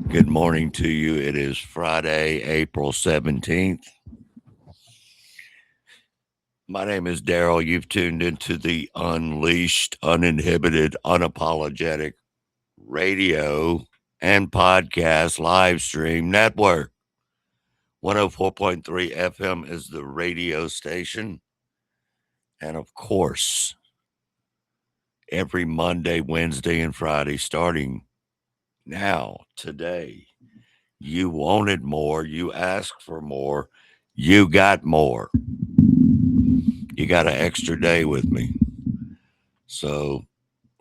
Good morning to you. It is Friday, April 17th. My name is Darrell. You've tuned into the Unleashed, Uninhibited, Unapologetic Radio and Podcast Live Stream Network. 104.3 FM is the radio station. And of course, every Monday, Wednesday, and Friday, starting now, today, you wanted more, you asked for more, you got more. You got an extra day with me. So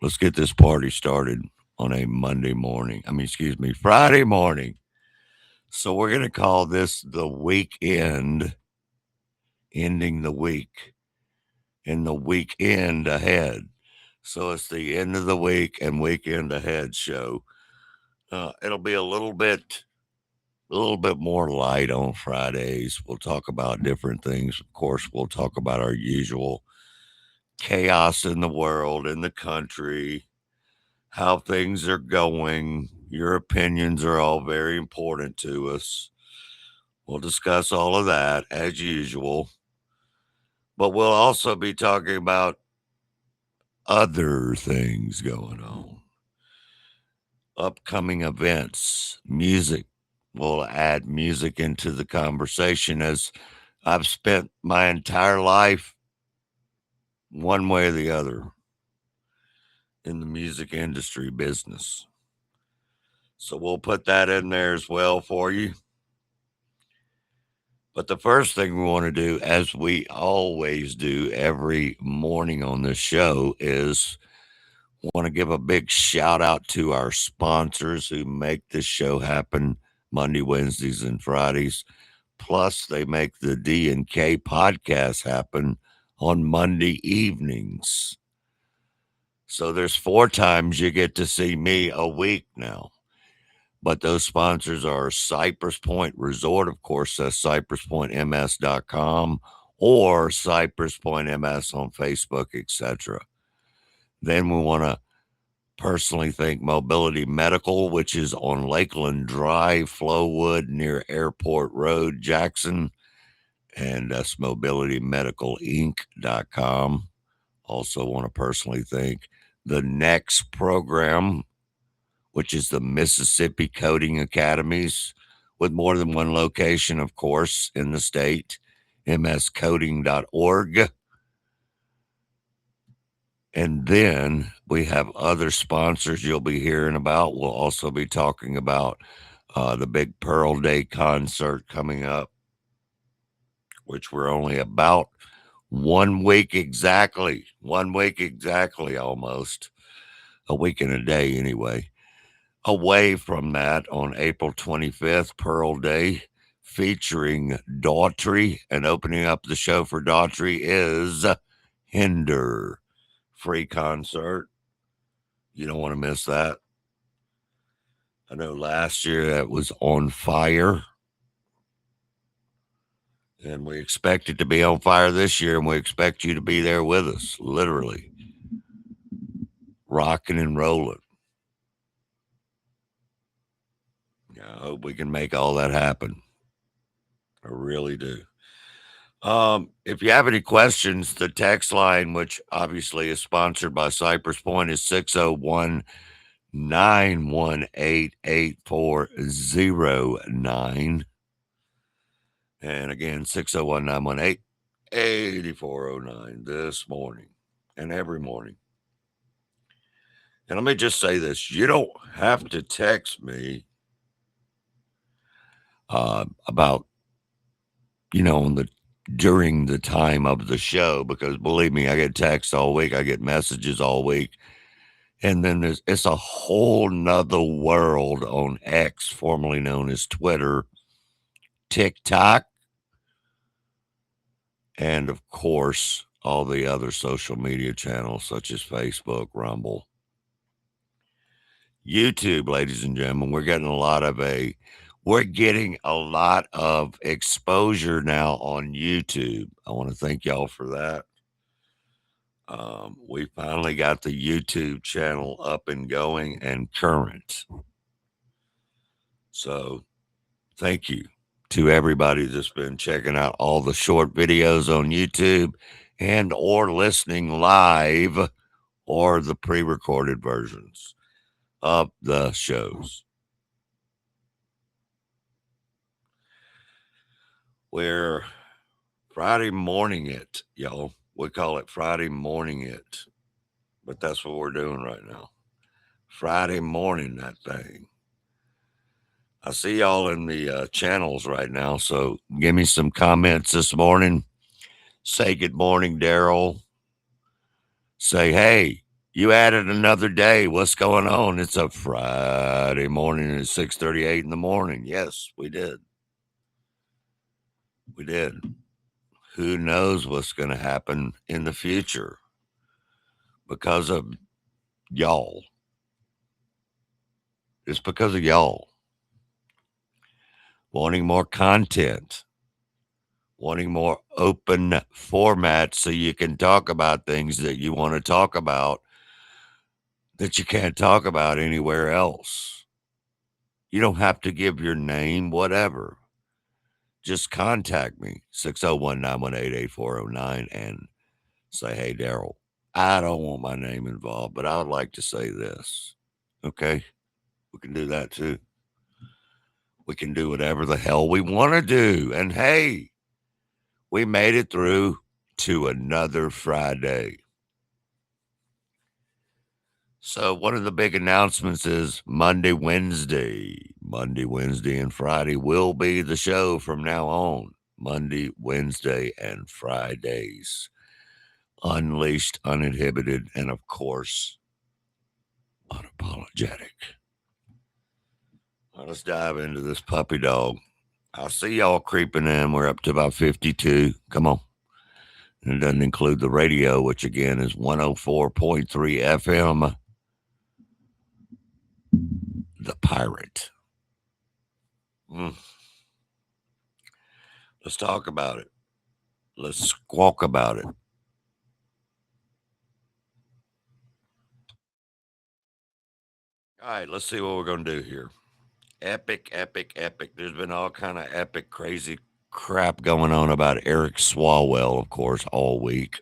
let's get this party started on a Monday morning. Friday morning. So we're going to call this the weekend, ending the week, and the weekend ahead. So it's the end of the week and weekend ahead show. It'll be a little bit more light on Fridays. We'll talk about different things. Of course, we'll talk about our usual chaos in the world, in the country, how things are going. Your opinions are all very important to us. We'll discuss all of that as usual, but we'll also be talking about other things going on, upcoming events, music. We'll add music into the conversation as I've spent my entire life one way or the other in the music industry business. So we'll put that in there as well for you. But the first thing we want to do, as we always do every morning on this show, is want to give a big shout out to our sponsors who make this show happen Monday, Wednesdays, and Fridays. Plus, they make the D and K podcast happen on Monday evenings. So there's 4 times you get to see me a week now. But those sponsors are Cypress Point Resort, of course, that's cypresspointms.com or Cypress Point MS on Facebook, etc. Then we want to personally thank Mobility Medical, which is on Lakeland Drive, Flowood, near Airport Road, Jackson. And that's mobilitymedicalinc.com. Also want to personally thank the Next program, which is the Mississippi Coding Academies, with more than one location, of course, in the state, mscoding.org. And then we have other sponsors you'll be hearing about. We'll also be talking about the big Pearl Day concert coming up, which we're only about 1 week exactly, almost a week and a day anyway away from that on April 25th, Pearl Day, featuring Daughtry. And opening up the show for Daughtry is Hinder. Free concert. You don't want to miss that. I know last year that was on fire, and we expect it to be on fire this year, and we expect you to be there with us, literally, rocking and rolling. I hope we can make all that happen. I really do. If you have any questions, the text line, which obviously is sponsored by Cypress Point, is 601-918-8409. And again, 601-918-8409 this morning and every morning. And let me just say this, you don't have to text me about, on the during the time of the show, because believe me, I get texts all week, I get messages all week, and then it's a whole nother world on X, formerly known as Twitter, TikTok, and of course all the other social media channels such as Facebook, Rumble, YouTube. Ladies and gentlemen, we're getting a lot of exposure now on YouTube. I want to thank y'all for that. We finally got the YouTube channel up and going and current. So thank you to everybody that's been checking out all the short videos on YouTube and or listening live or the pre-recorded versions of the shows. We're Friday morning it, y'all. We call it Friday morning it, but that's what we're doing right now. Friday morning that thing. I see y'all in the channels right now, so give me some comments this morning. Say good morning, Darrell. Say, hey, you added another day. What's going on? It's a Friday morning at 6:38 in the morning. Yes, we did. We did. Who knows what's going to happen in the future because of y'all. It's because of y'all wanting more content, wanting more open format so you can talk about things that you want to talk about that you can't talk about anywhere else. You don't have to give your name, whatever. Just contact me, 601-918-8409, and say, hey, Darrell, I don't want my name involved, but I would like to say this. Okay? We can do that too. We can do whatever the hell we want to do. And hey, we made it through to another Friday. So one of the big announcements is Monday, Wednesday, and Friday will be the show from now on. Monday, Wednesday, and Fridays. Unleashed, uninhibited, and of course, unapologetic. Let's dive into this puppy dog. I see y'all creeping in. We're up to about 52. Come on. And it doesn't include the radio, which again is 104.3 FM. The Pirate. Let's talk about it. Let's squawk about it. All right, let's see what we're going to do here. Epic, epic, epic. There's been all kind of epic, crazy crap going on about Eric Swalwell, of course, all week.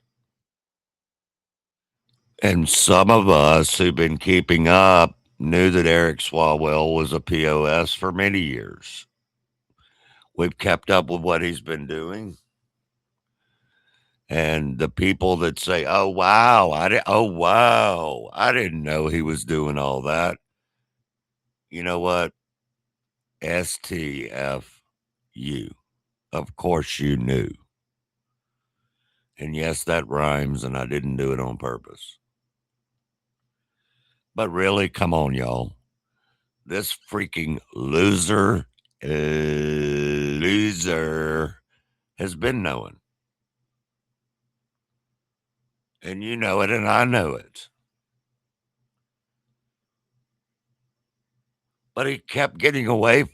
And some of us who've been keeping up knew that Eric Swalwell was a POS for many years. We've kept up with what he's been doing. And the people that say, "Oh wow, I didn't know he was doing all that." You know what? STFU. Of course you knew. And yes, that rhymes, and I didn't do it on purpose. But really, come on, y'all. This freaking loser has been knowing. And you know it, and I know it. But he kept getting away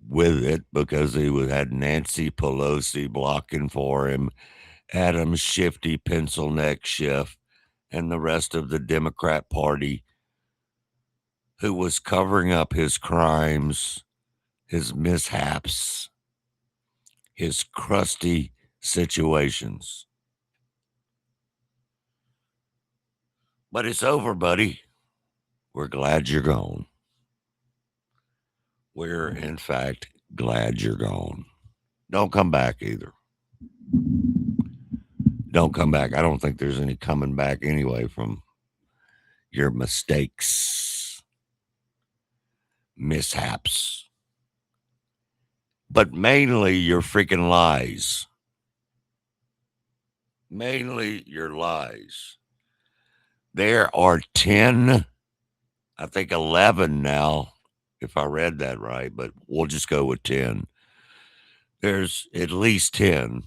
with it because he had Nancy Pelosi blocking for him, Adam Shifty Pencil Neck Schiff, and the rest of the Democrat Party who was covering up his crimes, his mishaps, his crusty situations. But it's over, buddy. We're glad you're gone. We're, in fact, glad you're gone. Don't come back either. Don't come back. I don't think there's any coming back anyway from your mistakes, mishaps, but mainly your freaking lies. Mainly your lies. There are 10, I think 11 now, if I read that right, but we'll just go with 10. There's at least 10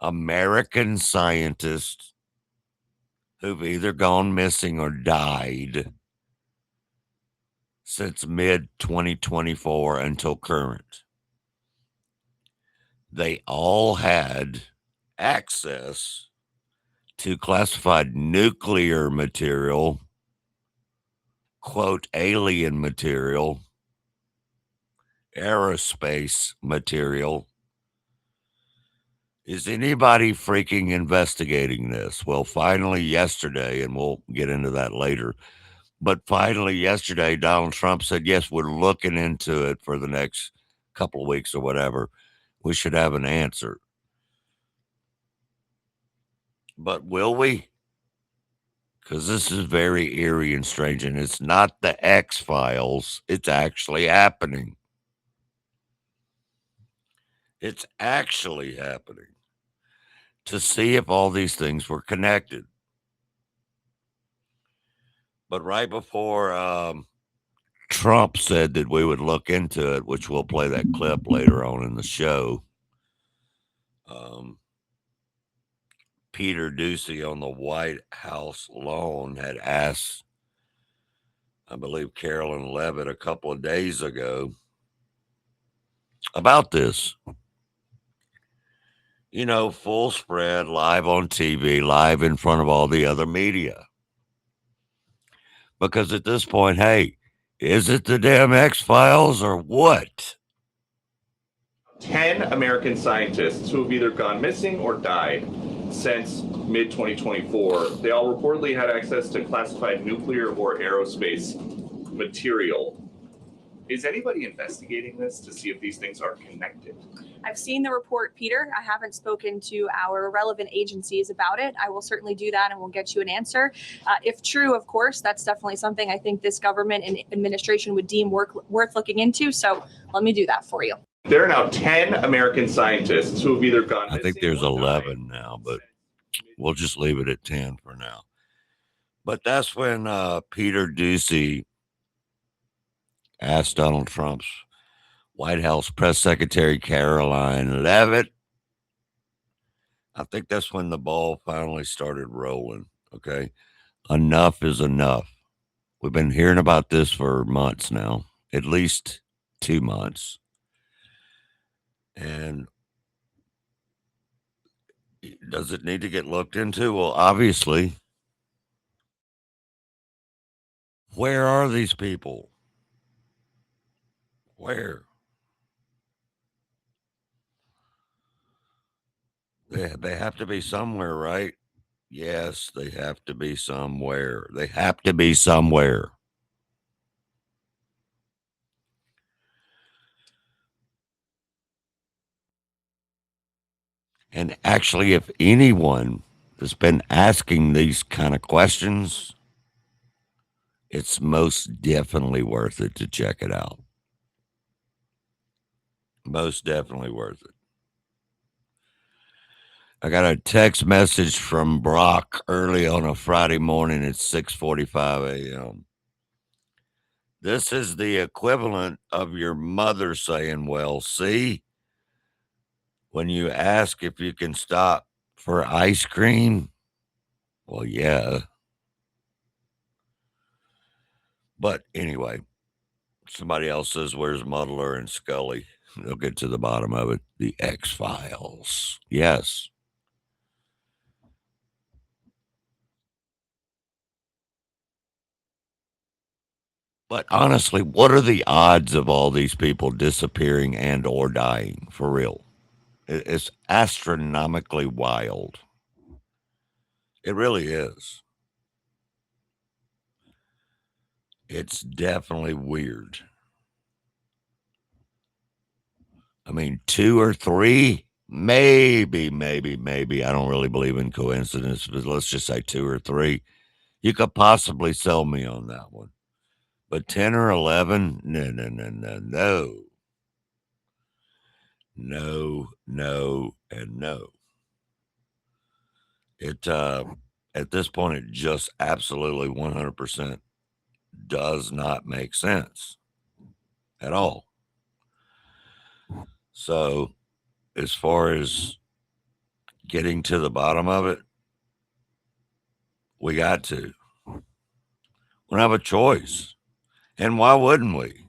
American scientists who've either gone missing or died since mid 2024 until current. They all had access to classified nuclear material, quote, alien material, aerospace material. Is anybody freaking investigating this? Well, finally, yesterday, and we'll get into that later, but finally, yesterday, Donald Trump said, yes, we're looking into it for the next couple of weeks or whatever. We should have an answer. But will we? Because this is very eerie and strange, and it's not the X Files. It's actually happening. It's actually happening to see if all these things were connected. But right before Trump said that we would look into it, which we'll play that clip later on in the show, um, Peter Ducey on the White House lawn had asked, I believe, Carolyn Levitt a couple of days ago about this. You know, full spread, live on TV, live in front of all the other media. Because at this point, hey, is it the damn X Files or what? 10 American scientists who have either gone missing or died since mid 2024. They all reportedly had access to classified nuclear or aerospace material. Is anybody investigating this to see if these things are connected? I've seen the report, Peter. I haven't spoken to our relevant agencies about it. I will certainly do that and we'll get you an answer. If true, of course, that's definitely something I think this government and administration would deem worth looking into. So let me do that for you. There are now 10 American scientists who have either gone missing. I think there's 11 now, but we'll just leave it at 10 for now. But that's when Peter Ducey asked Donald Trump's White House press secretary, Caroline Levitt. I think that's when the ball finally started rolling. Okay. Enough is enough. We've been hearing about this for months now, at least 2 months. And does it need to get looked into? Well, obviously. Where are these people? Where? They have to be somewhere, right? Yes, they have to be somewhere. They have to be somewhere. And actually, if anyone has been asking these kind of questions, it's most definitely worth it to check it out. Most definitely worth it. I got a text message from Brock early on a Friday morning at 6:45 a.m. This is the equivalent of your mother saying, well, see, when you ask if you can stop for ice cream, well, yeah. But anyway, somebody else says, where's Muddler and Scully? They'll get to the bottom of it. The X Files. Yes. But honestly, what are the odds of all these people disappearing and or dying for real? It's astronomically wild. It really is. It's definitely weird. I mean, 2 or 3, maybe. I don't really believe in coincidence, but let's just say 2 or 3. You could possibly sell me on that one. But 10 or 11, no. No, and no. It at this point, it just absolutely 100% does not make sense at all. So, as far as getting to the bottom of it, we got to. We don't have a choice. And why wouldn't we?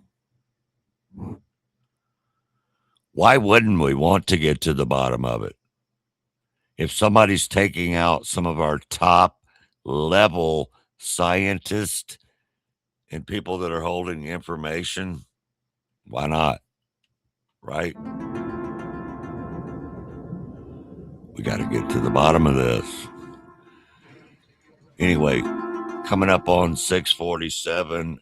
Why wouldn't we want to get to the bottom of it? If somebody's taking out some of our top level scientists and people that are holding information, why not? right? We got to get to the bottom of this. Anyway, coming up on 6:47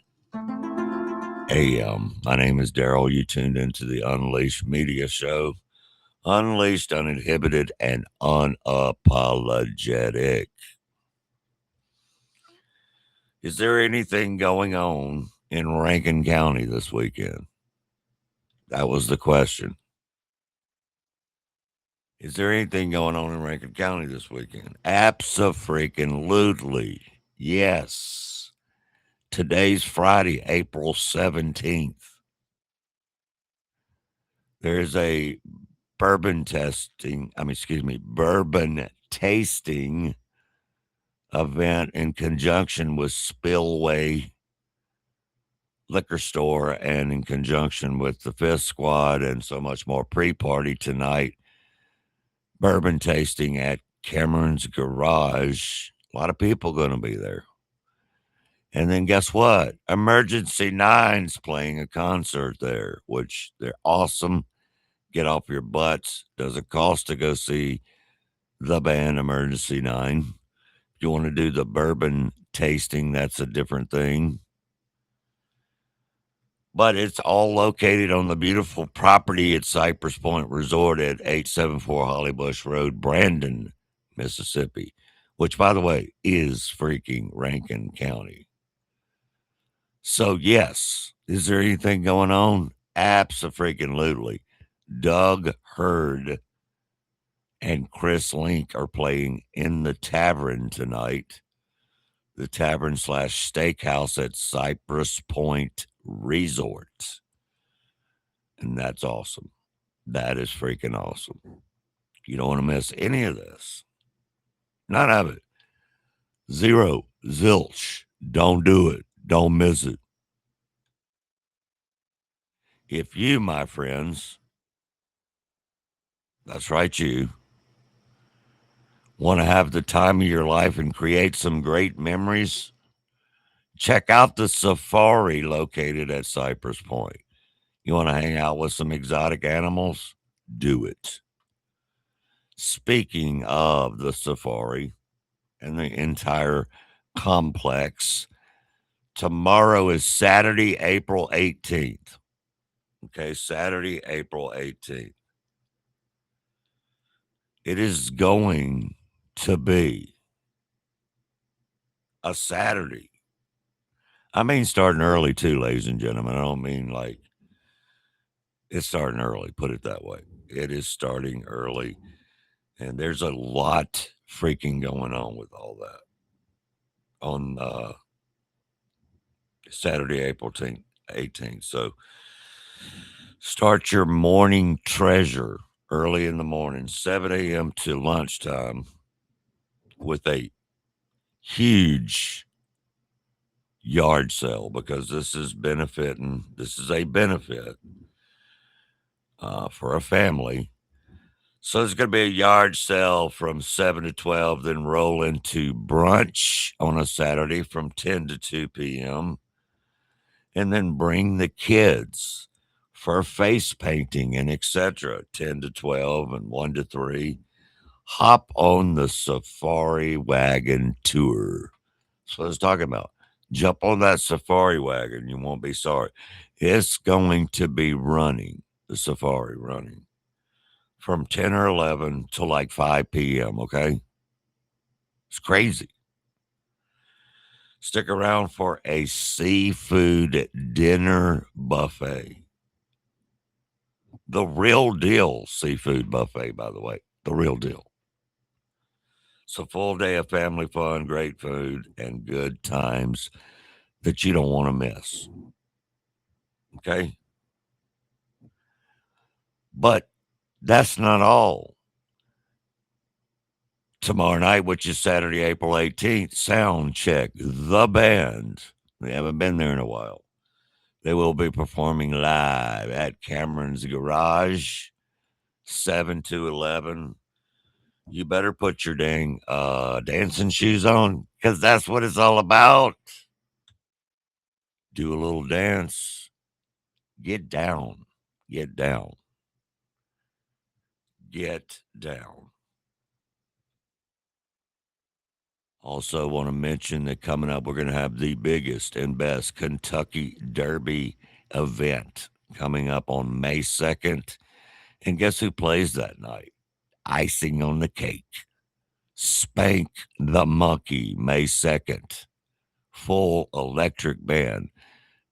a.m. My name is Darrell. You tuned into the Unleashed Media Show. Unleashed, uninhibited, and unapologetic. Is there anything going on in Rankin County this weekend? That was the question. Is there anything going on in Rankin County this weekend? Abso-freaking-lutely. Yes. Today's Friday, April 17th. There's a bourbon tasting event in conjunction with Spillway Liquor Store and in conjunction with the Fifth Squad and so much more pre-party tonight. Bourbon tasting at Cameron's Garage. A lot of people going to be there. And then guess what? Emergency Nine's playing a concert there, which they're awesome. Get off your butts. Doesn't cost to go see the band Emergency Nine. If you want to do the bourbon tasting, that's a different thing. But it's all located on the beautiful property at Cypress Point Resort at 874 Hollybush Road, Brandon, Mississippi, which, by the way, is freaking Rankin County. So, yes, is there anything going on? Abso-freaking-lutely. Doug Hurd and Chris Link are playing in the tavern tonight. The tavern / steakhouse at Cypress Point Resort. And that's awesome. That is freaking awesome. You don't want to miss any of this. None of it. Zero. Zilch. Don't do it. Don't miss it. If you, my friends, that's right, you, want to have the time of your life and create some great memories, check out the safari located at Cypress Point. You want to hang out with some exotic animals? Do it. Speaking of the safari and the entire complex, tomorrow is Saturday, April 18th. Okay, Saturday, April 18th. It is going to be a Saturday. I mean, starting early too, ladies and gentlemen. I don't mean like it's starting early, put it that way. It is starting early, and there's a lot freaking going on with all that on Saturday, April 18th. So start your morning treasure early in the morning, 7 a.m. to lunchtime, with a huge yard sale, because this is a benefit for a family. So there's going to be a yard sale from 7 to 12, then roll into brunch on a Saturday from 10 to 2 p.m. And then bring the kids for face painting and etc. 10 to 12 and 1 to 3. Hop on the safari wagon tour. That's what I was talking about. Jump on that safari wagon. You won't be sorry. It's going to be running, the safari running, from 10 or 11 to like 5 p.m., okay? It's crazy. Stick around for a seafood dinner buffet. The real deal seafood buffet, by the way. The real deal. It's a full day of family fun, great food, and good times that you don't want to miss. Okay? But that's not all. Tomorrow night, which is Saturday, April 18th, Sound Check, the band. We haven't been there in a while. They will be performing live at Cameron's Garage, 7 to 11. You better put your dang dancing shoes on, because that's what it's all about. Do a little dance. Get down. Get down. get down. Also, want to mention that coming up, we're going to have the biggest and best Kentucky Derby event coming up on May 2nd. And guess who plays that night? Icing on the cake. Spank the Monkey, May 2nd. Full electric band.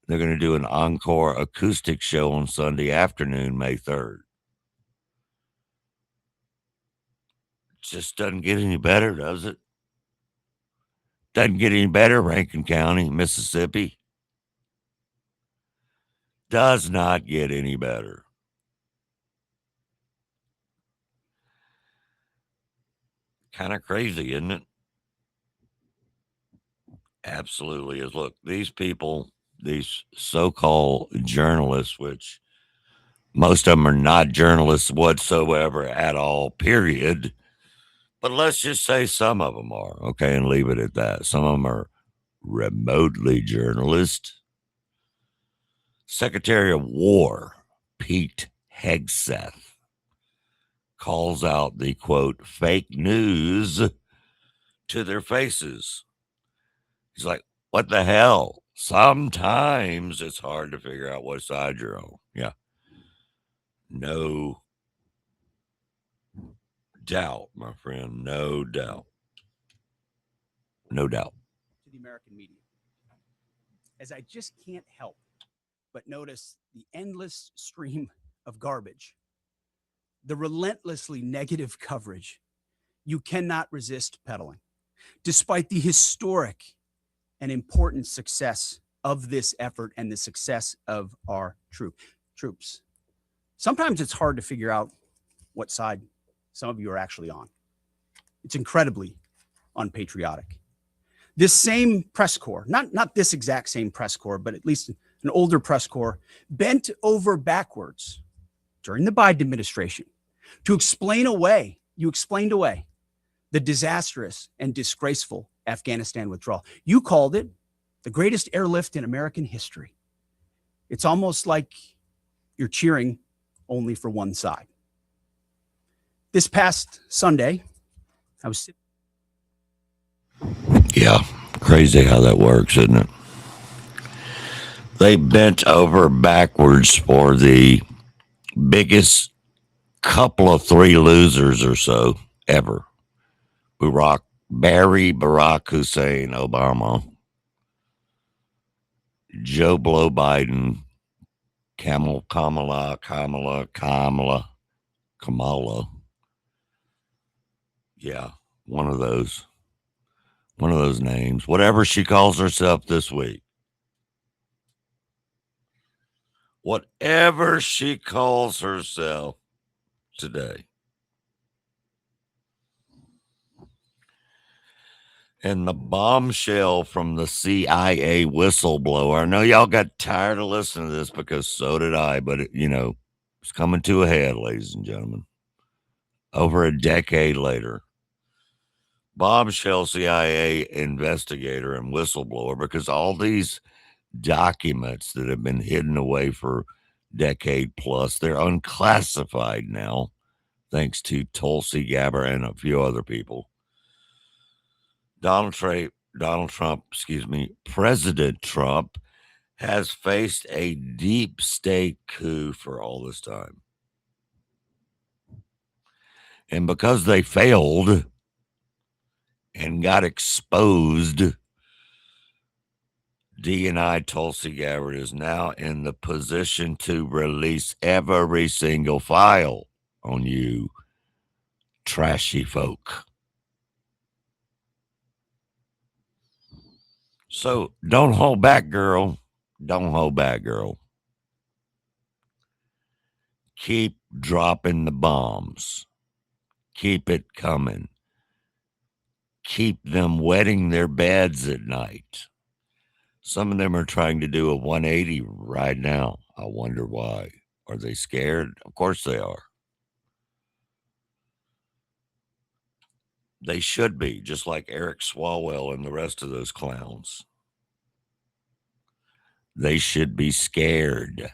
They're going to do an encore acoustic show on Sunday afternoon, May 3rd. Just doesn't get any better, does it? Doesn't get any better, Rankin County, Mississippi. Does not get any better. Kind of crazy, isn't it? Absolutely is. Look, these people, these so-called journalists, which most of them are not journalists whatsoever at all, period. But let's just say some of them are, okay, and leave it at that. Some of them are remotely journalists. Secretary of War Pete Hegseth calls out the, quote, fake news to their faces. He's like, what the hell? Sometimes it's hard to figure out what side you're on. Yeah. No doubt, my friend. No doubt. No doubt. To the American media, as I just can't help but notice the endless stream of garbage, the relentlessly negative coverage you cannot resist peddling, despite the historic and important success of this effort and the success of our troops. Sometimes it's hard to figure out what side some of you are actually on. It's incredibly unpatriotic. This same press corps, not this exact same press corps, but at least an older press corps, bent over backwards during the Biden administration to explain away, the disastrous and disgraceful Afghanistan withdrawal. You called it the greatest airlift in American history. It's almost like you're cheering only for one side. This past Sunday, I was sitting. Yeah, crazy how that works, isn't it? They bent over backwards for the biggest couple of three losers or so ever. Barack Hussein Obama, Joe Blow Biden, Kamala. Yeah, one of those names. Whatever she calls herself this week. Whatever she calls herself today. And the bombshell from the CIA whistleblower. I know y'all got tired of listening to this because so did I, but it's coming to a head, ladies and gentlemen. Over a decade later, bombshell CIA investigator and whistleblower, because all these documents that have been hidden away for decade plus, they're unclassified now, thanks to Tulsi Gabbard and a few other people. President Trump has faced a deep state coup for all this time. And because they failed and got exposed, D&I Tulsi Gabbard is now in the position to release every single file on you trashy folk. So don't hold back, girl. Don't hold back, girl. Keep dropping the bombs. Keep it coming. Keep them wetting their beds at night. Some of them are trying to do a 180 right now. I wonder why. Are they scared? Of course they are. They should be, just like Eric Swalwell and the rest of those clowns. They should be scared.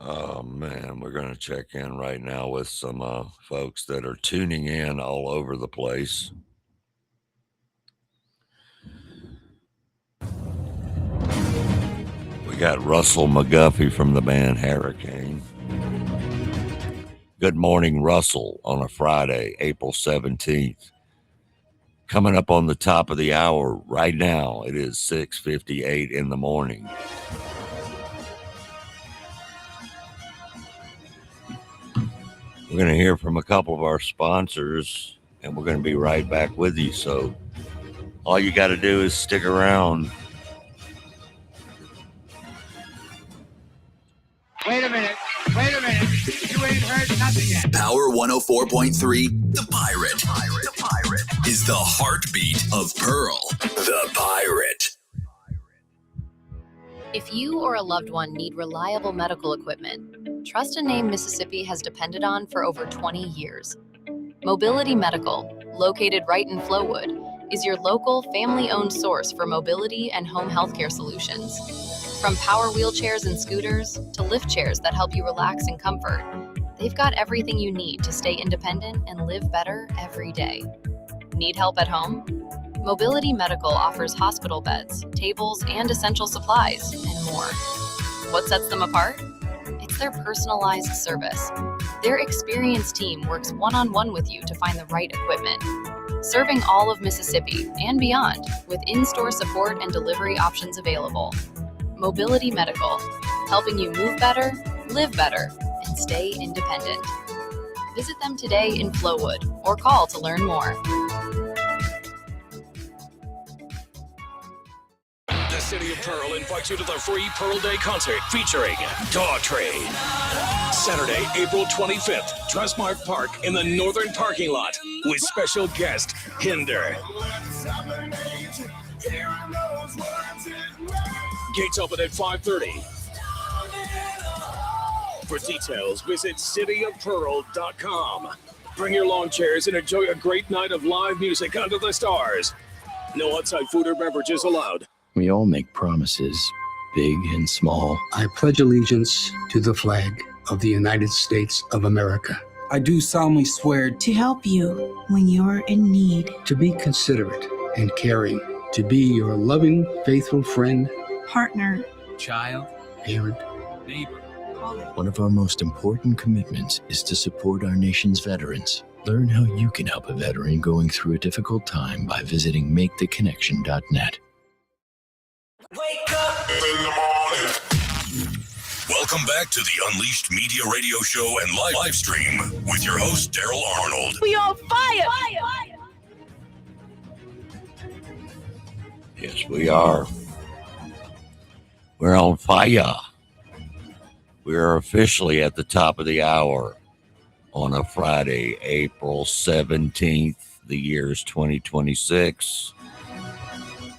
Oh man, we're going to check in right now with some folks that are tuning in all over the place. We got Russell McGuffey from the band Hurricane. Good morning, Russell, on a Friday, April 17th. Coming up on the top of the hour right now, it is 6:58 in the morning. We're going to hear from a couple of our sponsors, and we're going to be right back with you. So all you got to do is stick around. Wait a minute. You ain't heard nothing yet. Power 104.3, The Pirate. The Pirate is the heartbeat of Pearl. The Pirate. If you or a loved one need reliable medical equipment, trust a name Mississippi has depended on for over 20 years. Mobility Medical, located right in Flowood, is your local family-owned source for mobility and home healthcare solutions. From power wheelchairs and scooters to lift chairs that help you relax in comfort, they've got everything you need to stay independent and live better every day. Need help at home? Mobility Medical offers hospital beds, tables, and essential supplies, and more. What sets them apart? It's their personalized service. Their experienced team works one-on-one with you to find the right equipment. Serving all of Mississippi and beyond with in-store support and delivery options available. Mobility Medical, helping you move better, live better, and stay independent. Visit them today in Flowood or call to learn more. The City of Pearl invites you to the free Pearl Day concert featuring Dog Train. Saturday, April 25th, Trustmark Park in the northern parking lot with special guest Hinder. Gates open at 5:30. For details, visit cityofpearl.com. Bring your lawn chairs and enjoy a great night of live music under the stars. No outside food or beverages allowed. We all make promises, big and small. I pledge allegiance to the flag of the United States of America. I do solemnly swear to help you when you're in need, to be considerate and caring, to be your loving, faithful friend, partner, child, parent, neighbor. One of our most important commitments is to support our nation's veterans. Learn how you can help a veteran going through a difficult time by visiting maketheconnection.net. Wake up in the morning. Welcome back to the Unleashed Media Radio Show and live stream with your host, Darrell Arnold. We on fire! Yes, we are. We're on fire. We're officially at the top of the hour on a Friday, April 17th. The year is 2026.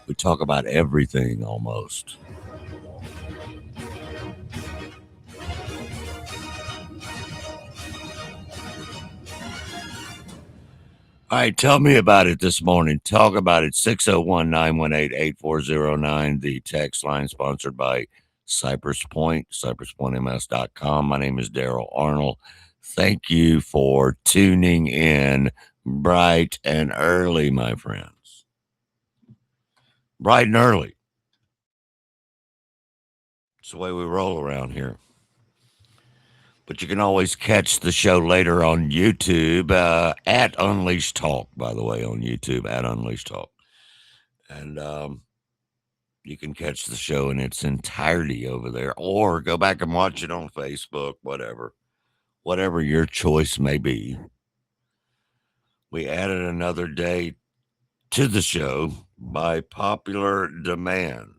We talk about everything almost. All right, tell me about it this morning. Talk about it. 601-918-8409. The text line sponsored by Cypress Point, cypresspointms.com. My name is Darrell Arnold. Thank you for tuning in bright and early, my friends. Bright and early. It's the way we roll around here. But you can always catch the show later on YouTube at Unleashed Talk, by the way, on YouTube at Unleashed Talk. And you can catch the show in its entirety over there, or go back and watch it on Facebook, whatever your choice may be. We added another day to the show by popular demand.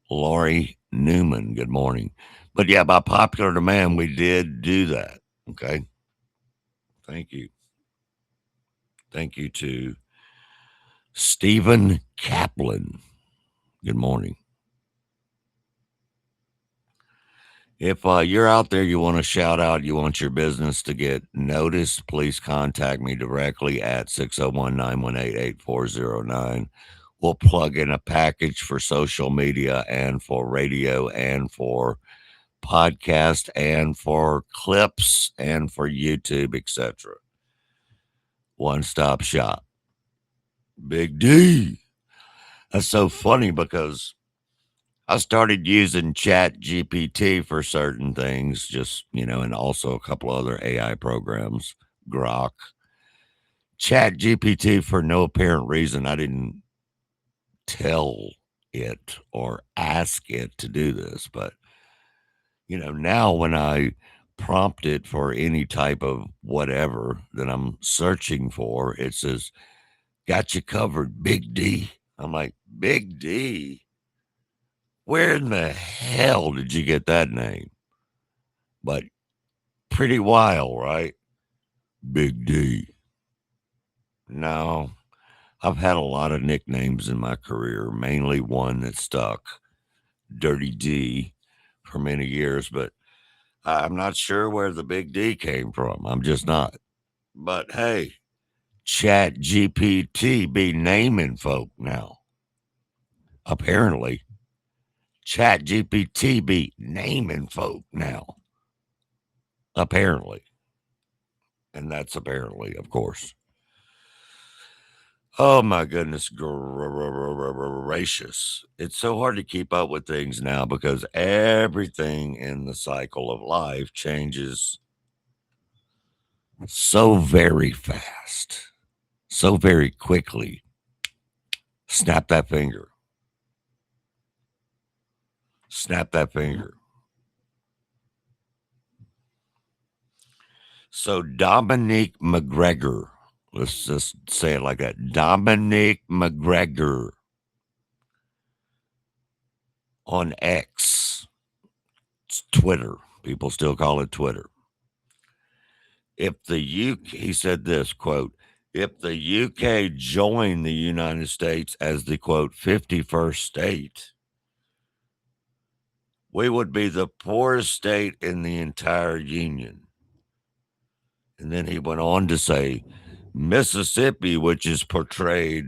Lori Newman, good morning. But yeah, by popular demand, we did do that. Okay. Thank you. Thank you to Stephen Kaplan. Good morning. If you're out there, you want to shout out, you want your business to get noticed, please contact me directly at 601-918-8409. We'll plug in a package for social media and for radio and for podcast and for clips and for YouTube, etc. One-stop shop. Big D. That's so funny because I started using Chat GPT for certain things, just, and also a couple other AI programs, Grok. Chat GPT, for no apparent reason, I didn't tell it or ask it to do this. But, now when I prompt it for any type of whatever that I'm searching for, it says, got you covered, Big D. I'm like, Big D? Where in the hell did you get that name? But pretty wild, right? Big D. No, I've had a lot of nicknames in my career, mainly one that stuck, Dirty D, for many years, but I'm not sure where the Big D came from. I'm just not. But hey, Chat GPT be naming folk now. Apparently, Chat GPT be naming folk now. Apparently. And that's apparently, of course. Oh my goodness gracious. It's so hard to keep up with things now because everything in the cycle of life changes so very fast, so very quickly. Snap that finger. Snap that finger. So Dominique McGregor, let's just say it like that. Dominique McGregor on X. It's Twitter. People still call it Twitter. If the UK, he said this, quote, if the UK joined the United States as the, quote, 51st state, we would be the poorest state in the entire union. And then he went on to say, Mississippi, which is portrayed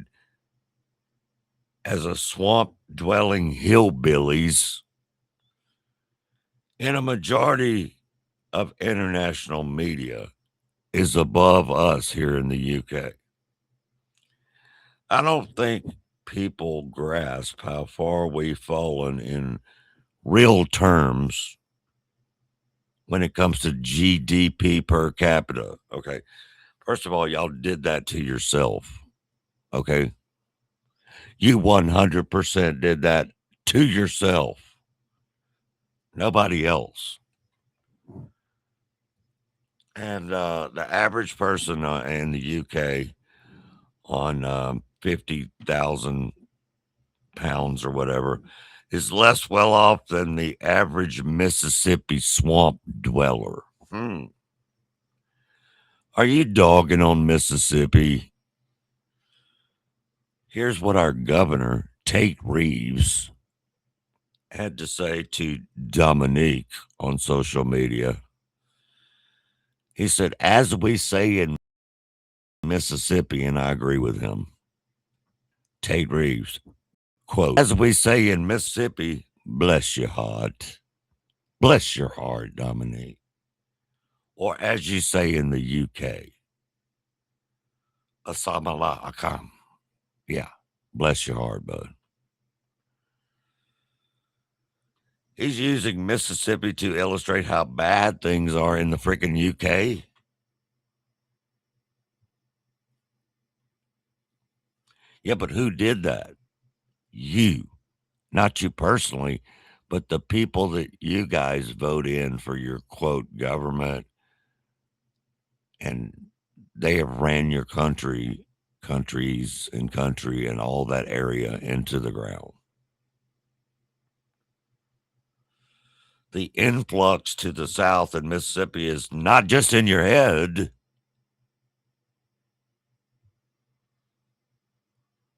as a swamp-dwelling hillbillies in a majority of international media, is above us here in the UK. I don't think people grasp how far we've fallen in real terms when it comes to GDP per capita. Okay. First of all, y'all did that to yourself. Okay. You 100% did that to yourself. Nobody else. And the average person in the UK on 50,000 pounds or whatever is less well off than the average Mississippi swamp dweller. Are you dogging on Mississippi? Here's what our governor, Tate Reeves, had to say to Dominique on social media. He said, as we say in Mississippi, and I agree with him, Tate Reeves, quote, as we say in Mississippi, bless your heart. Bless your heart, Dominique. Or as you say in the UK, Assalamu alaikum. Yeah, bless your heart, bud. He's using Mississippi to illustrate how bad things are in the freaking UK. Yeah, but who did that? You. Not you personally, but the people that you guys vote in for your, quote, government. And they have ran your countries and country and all that area into the ground. The influx to the South and Mississippi is not just in your head.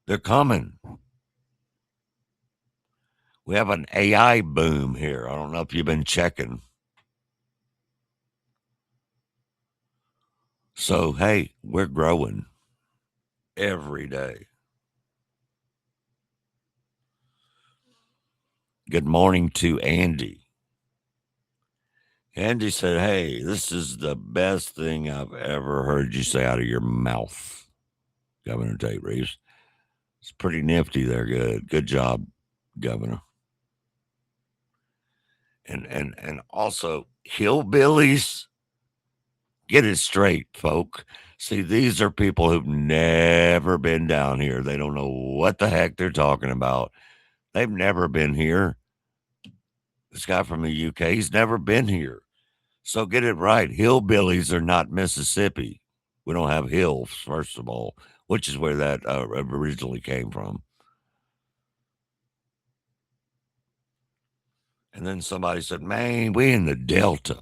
They're coming. We have an AI boom here. I don't know if you've been checking. So, hey, we're growing every day. Good morning to Andy. Andy said, hey, this is the best thing I've ever heard you say out of your mouth, Governor Tate Reeves. It's pretty nifty there. Good job, Governor. And also, hillbillies, get it straight, folk. See, these are people who've never been down here. They don't know what the heck they're talking about. They've never been here. This guy from the UK, he's never been here. So get it right. Hillbillies are not Mississippi. We don't have hills, first of all, which is where that originally came from. And then somebody said, man, we in the Delta.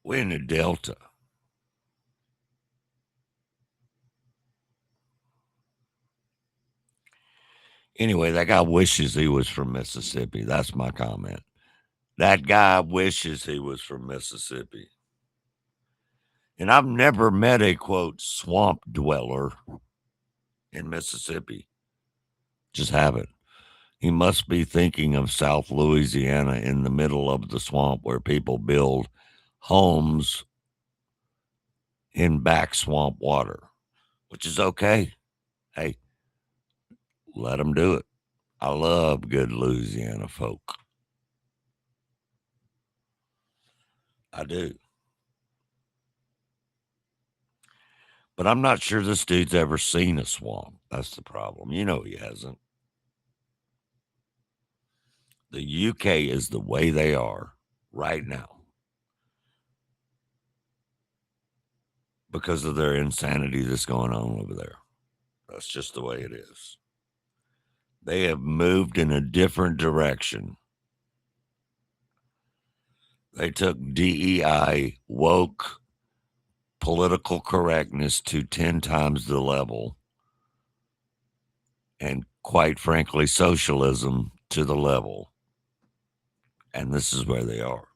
We're in the Delta. Anyway, that guy wishes he was from Mississippi. That's my comment. That guy wishes he was from Mississippi. And I've never met a, quote, swamp dweller in Mississippi. Just haven't. He must be thinking of South Louisiana in the middle of the swamp where people build homes in back swamp water, which is okay. Hey, let them do it. I love good Louisiana folk. I do. But I'm not sure this dude's ever seen a swamp. That's the problem. You know he hasn't. The UK is the way they are right now because of their insanity that's going on over there. That's just the way it is. They have moved in a different direction. They took DEI, woke, political correctness to 10 times the level. And quite frankly, socialism to the level. And this is where they are.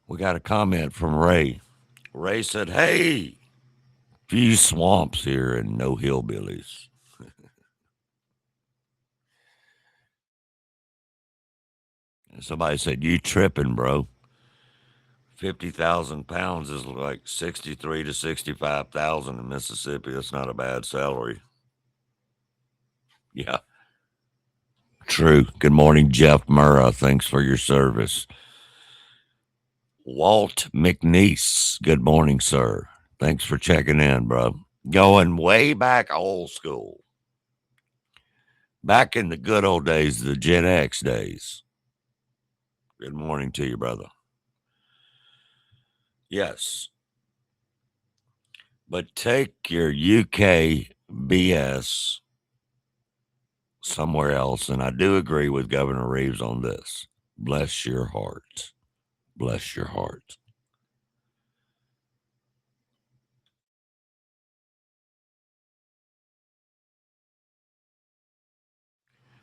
We got a comment from Ray. Ray said, hey, few swamps here and no hillbillies. And somebody said, you tripping, bro. 50,000 pounds is like 63 to 65,000 in Mississippi. That's not a bad salary. Yeah. True. Good morning, Jeff Murrah. Thanks for your service. Walt McNeese. Good morning, sir. Thanks for checking in, bro. Going way back old school. Back in the good old days, the Gen X days. Good morning to you, brother. Yes. But take your UK BS somewhere else. And I do agree with Governor Reeves on this. Bless your heart. Bless your heart.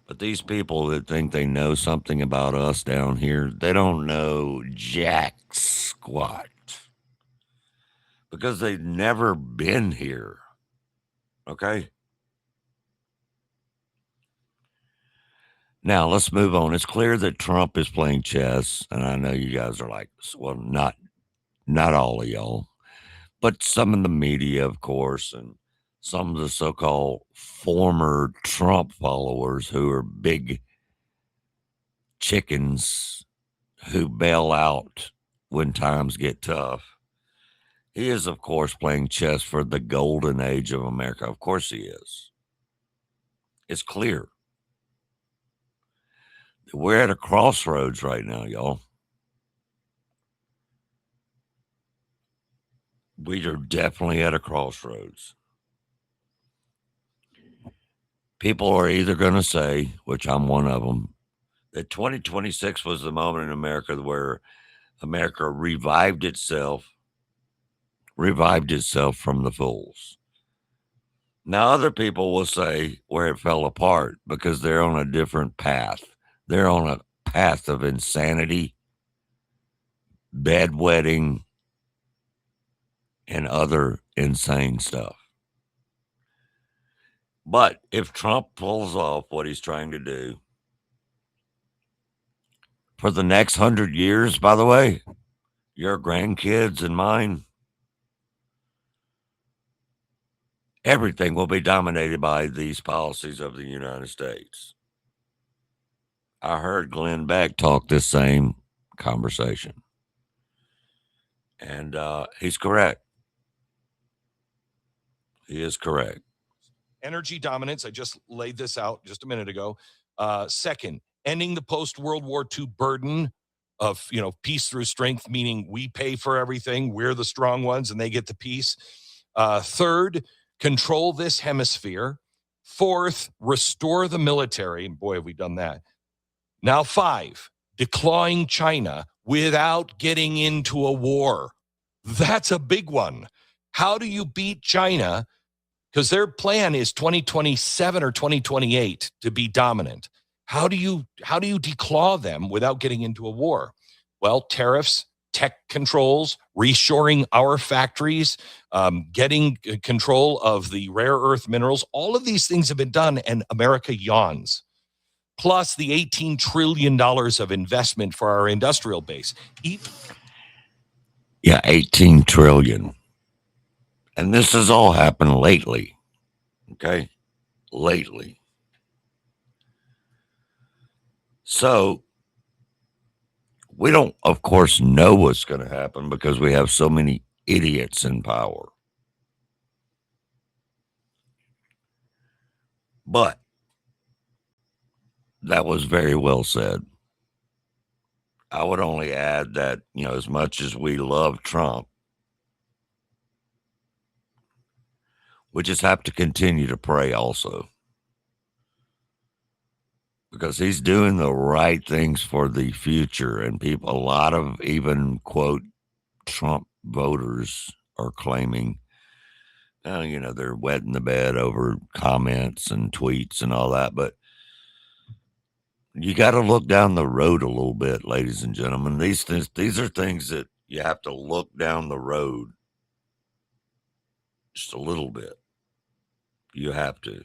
But these people that think they know something about us down here, they don't know jack squat. Because they've never been here. Okay? Now, let's move on. It's clear that Trump is playing chess, and I know you guys are like, well, not all of y'all, but some in the media, of course, and some of the so-called former Trump followers who are big chickens who bail out when times get tough. He is, of course, playing chess for the golden age of America. Of course he is. It's clear. We're at a crossroads right now, y'all. We are definitely at a crossroads. People are either going to say, which I'm one of them, that 2026 was the moment in America where America revived itself from the fools. Now, other people will say where it fell apart because they're on a different path. They're on a path of insanity, bedwetting, and other insane stuff. But if Trump pulls off what he's trying to do for the next 100 years, by the way, your grandkids and mine, everything will be dominated by these policies of the United States. I heard Glenn Beck talk this same conversation. And he's correct. He is correct. Energy dominance. I just laid this out just a minute ago. Second, ending the post-World War II burden of, peace through strength, meaning we pay for everything. We're the strong ones and they get the peace. Third, control this hemisphere. Fourth, restore the military. And boy, have we done that. Now, 5, declawing China without getting into a war. That's a big one. How do you beat China? Because their plan is 2027 or 2028 to be dominant. How do you declaw them without getting into a war? Well, tariffs, tech controls, reshoring our factories, getting control of the rare earth minerals. All of these things have been done, and America yawns. Plus the $18 trillion of investment for our industrial base. Yeah, 18 trillion. And this has all happened lately. Okay? Lately. So, we don't, of course, know what's going to happen because we have so many idiots in power. But that was very well said. I would only add that, as much as we love Trump, we just have to continue to pray also. Because he's doing the right things for the future. And a lot of even, quote, Trump voters are claiming, they're wetting the bed over comments and tweets and all that. But you got to look down the road a little bit, ladies and gentlemen. These are things that you have to look down the road just a little bit. You have to.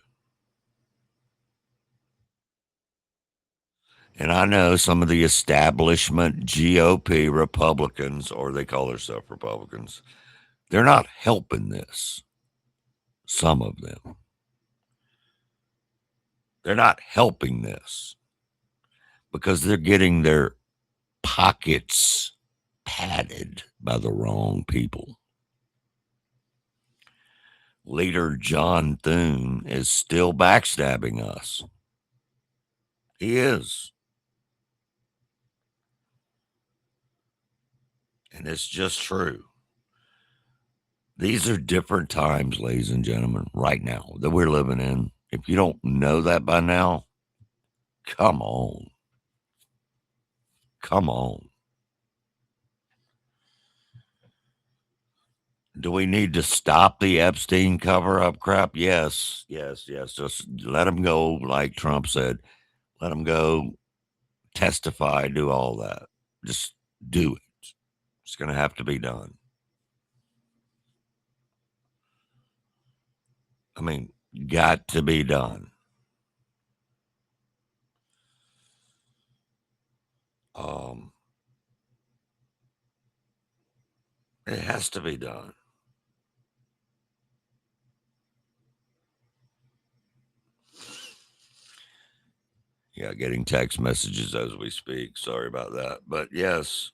And I know some of the establishment GOP Republicans, or they call themselves Republicans, they're not helping this. Some of them. They're not helping this because they're getting their pockets padded by the wrong people. Leader John Thune is still backstabbing us. He is. And it's just true. These are different times, ladies and gentlemen, right now that we're living in. If you don't know that by now, come on. Come on. Do we need to stop the Epstein cover-up crap? Yes. Just let them go, like Trump said. Let them go, testify, do all that. Just do it. It's going to have to be done. I mean, got to be done. It has to be done. Yeah, getting text messages as we speak. Sorry about that. But yes.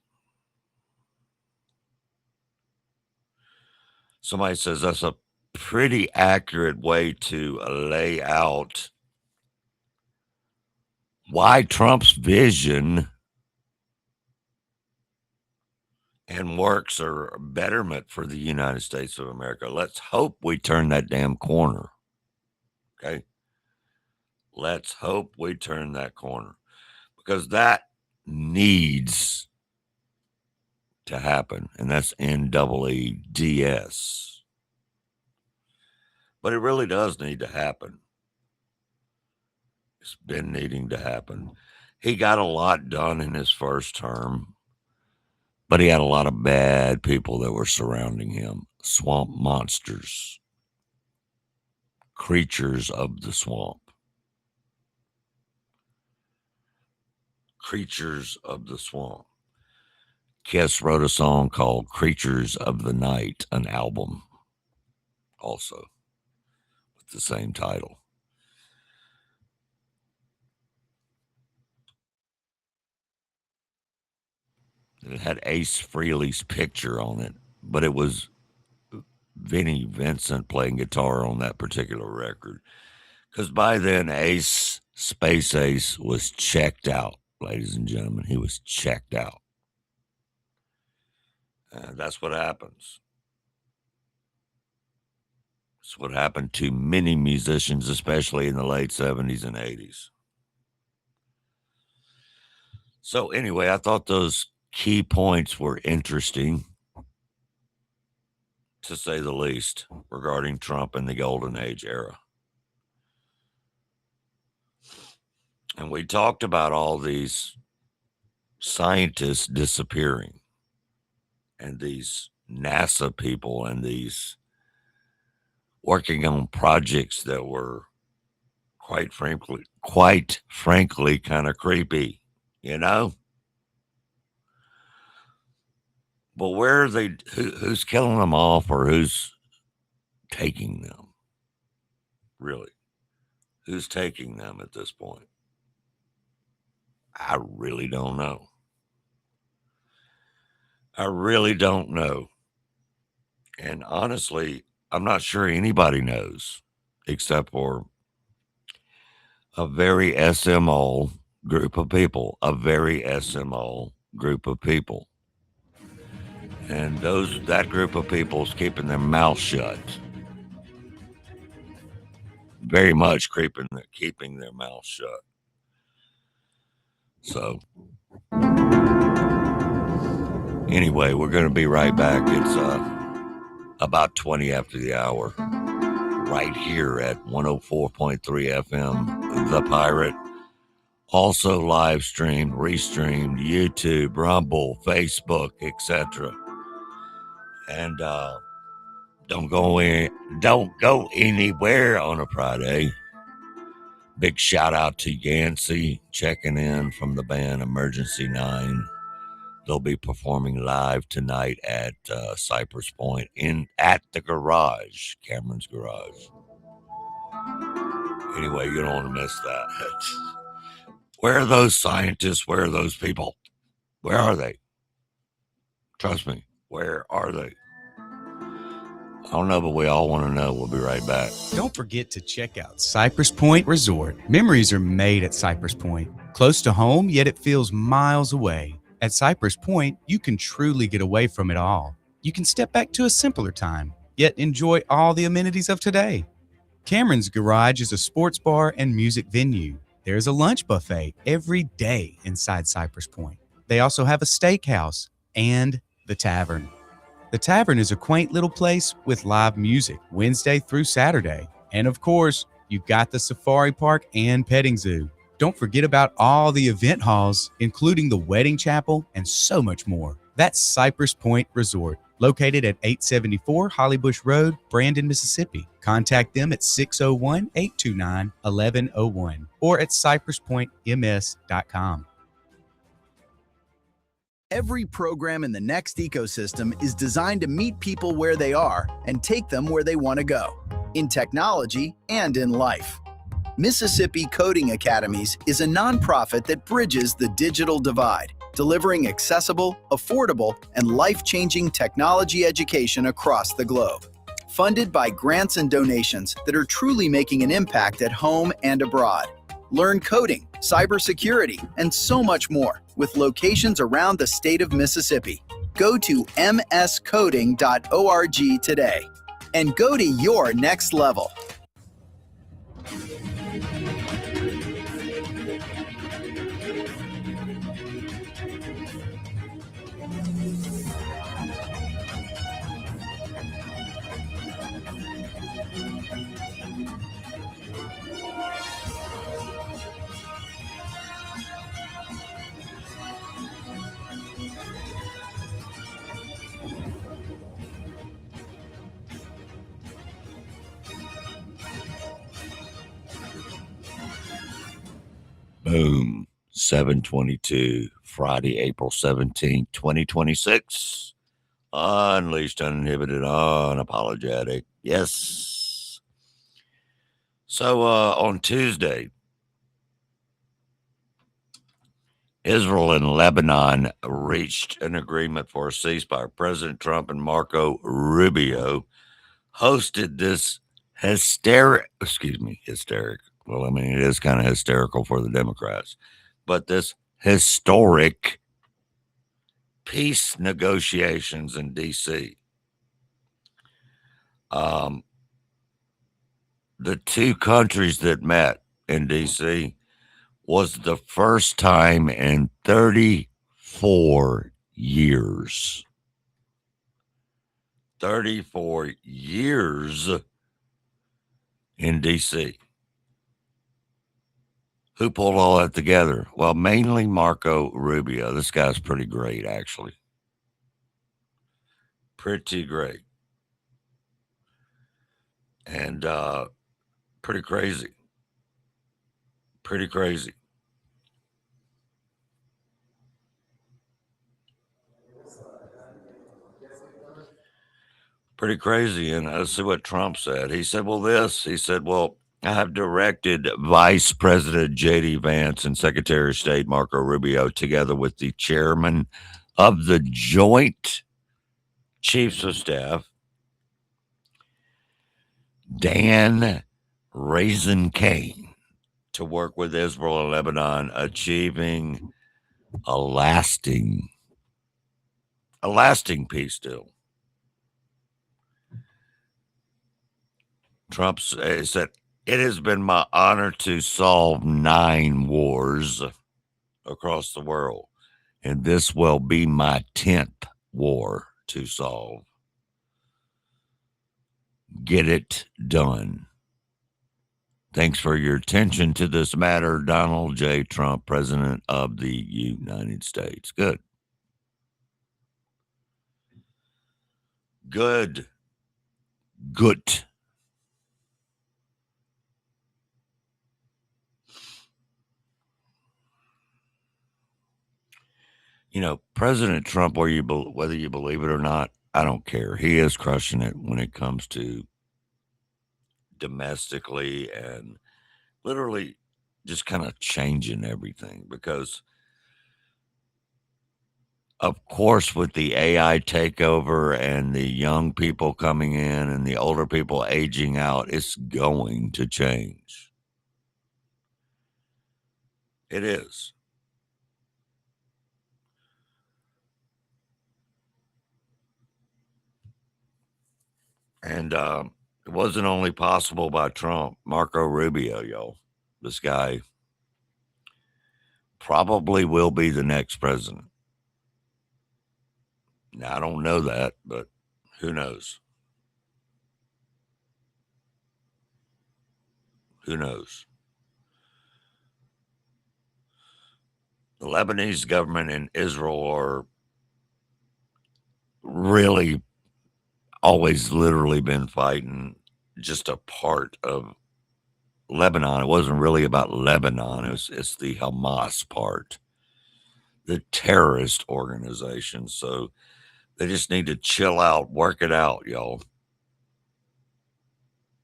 Somebody says that's a pretty accurate way to lay out why Trump's vision and works are a betterment for the United States of America. Let's hope we turn that damn corner. Okay? Let's hope we turn that corner. Because that needs to happen. And that's NEEDS. But it really does need to happen. It's been needing to happen. He got a lot done in his first term, but he had a lot of bad people that were surrounding him. swamp monsters, creatures of the swamp. Creatures of the swamp. Kiss wrote a song called Creatures of the Night, an album also with the same title. It had Ace Frehley's picture on it, but it was Vinnie Vincent playing guitar on that particular record. Because by then, Space Ace, was checked out, ladies and gentlemen. He was checked out. That's what happens. It's what happened to many musicians, especially in the late 70s and 80s. So anyway, I thought those key points were interesting, to say the least, regarding Trump and the Golden Age era. And we talked about all these scientists disappearing and these NASA people and these working on projects that were quite frankly kind of creepy, you know? But where are they? Who's killing them off, or who's taking them? Really? Who's taking them at this point? I really don't know. I really don't know. And honestly, I'm not sure anybody knows, except for a very SMO group of people. A very SMO group of people. And that group of people is keeping their mouth shut. Very much keeping their mouth shut. So, anyway, we're going to be right back. It's about 20 after the hour, right here at 104.3 FM, The Pirate. Also live streamed, restreamed, YouTube, Rumble, Facebook, etc. And don't go anywhere on a Friday. Big shout out to Yancey checking in from the band Emergency 9. They'll be performing live tonight at Cypress Point at the garage, Cameron's Garage. Anyway, you don't want to miss that. Where are those scientists? Where are those people? Where are they? Trust me, where are they? I don't know, but we all want to know. We'll be right back. Don't forget to check out Cypress Point Resort. Memories are made at Cypress Point. Close to home, yet it feels miles away. At Cypress Point, you can truly get away from it all. You can step back to a simpler time, yet enjoy all the amenities of today. Cameron's Garage is a sports bar and music venue. There's a lunch buffet every day inside Cypress Point. They also have a steakhouse and the tavern. The tavern is a quaint little place with live music Wednesday through Saturday. And of course, you've got the safari park and petting zoo. Don't forget about all the event halls, including the wedding chapel and so much more. That's Cypress Point Resort, located at 874 Hollybush Road, Brandon, Mississippi. Contact them at 601-829-1101 or at cypresspointms.com. Every program in the Next ecosystem is designed to meet people where they are and take them where they want to go, in technology and in life. Mississippi Coding Academies is a nonprofit that bridges the digital divide, delivering accessible, affordable, and life-changing technology education across the globe. Funded by grants and donations that are truly making an impact at home and abroad. Learn coding, cybersecurity, and so much more with locations around the state of Mississippi. Go to mscoding.org today and go to your next level. Boom. 7:22, Friday, April 17th, 2026. Unleashed, uninhibited, unapologetic. Yes. So on Tuesday, Israel and Lebanon reached an agreement for a ceasefire. President Trump and Marco Rubio hosted this hysteric. Well, I mean, it is kind of hysterical for the Democrats, but this historic peace negotiations in D.C. The two countries that met in D.C. was the first time in 34 years. 34 years in D.C. Who pulled all that together? Well, mainly Marco Rubio. This guy's pretty great, actually. Pretty great. And pretty crazy. Pretty crazy. Pretty crazy. And let's see what Trump said. He said, I have directed Vice President J.D. Vance and Secretary of State Marco Rubio, together with the chairman of the Joint Chiefs of Staff, Dan Raisin Kane, to work with Israel and Lebanon, achieving a lasting peace deal. Trump said, it has been my honor to solve 9 wars across the world, and this will be my 10th war to solve. Get it done. Thanks for your attention to this matter, Donald J. Trump, President of the United States. Good. Good. You know, President Trump, whether you believe it or not, I don't care. He is crushing it when it comes to domestically and literally just kind of changing everything, because of course, with the AI takeover and the young people coming in and the older people aging out, it's going to change. It is. And it wasn't only possible by Trump. Marco Rubio, y'all. This guy probably will be the next president. Now, I don't know that, but who knows? Who knows? The Lebanese government and Israel are really always literally been fighting just a part of Lebanon. It wasn't really about Lebanon. It's the Hamas part, the terrorist organization. So they just need to chill out, work it out, y'all.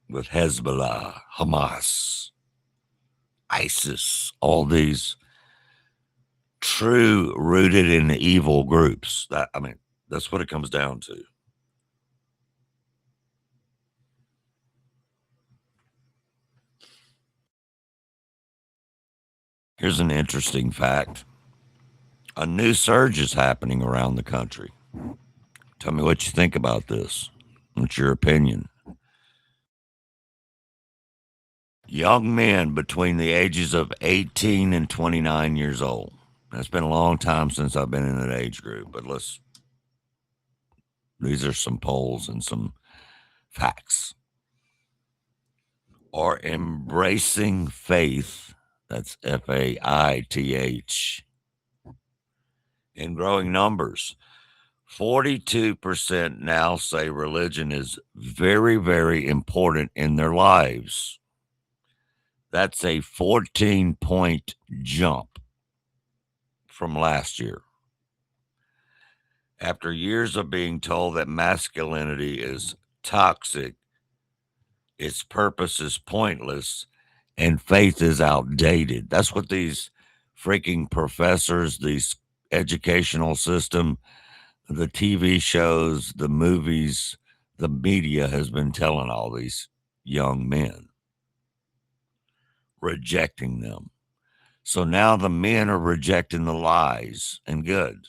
With Hezbollah, Hamas, ISIS, all these true rooted in evil groups. That's what it comes down to. Here's an interesting fact. A new surge is happening around the country. Tell me what you think about this. What's your opinion? Young men between the ages of 18 and 29 years old. Now, it's been a long time since I've been in that age group, but these are some polls and some facts. Are embracing faith, that's faith, in growing numbers. 42% now say religion is very, very important in their lives. That's a 14-point jump from last year. After years of being told that masculinity is toxic, its purpose is pointless, and faith is outdated. That's what these freaking professors, these educational system, the TV shows, the movies, the media has been telling all these young men, rejecting them. So now the men are rejecting the lies, and good.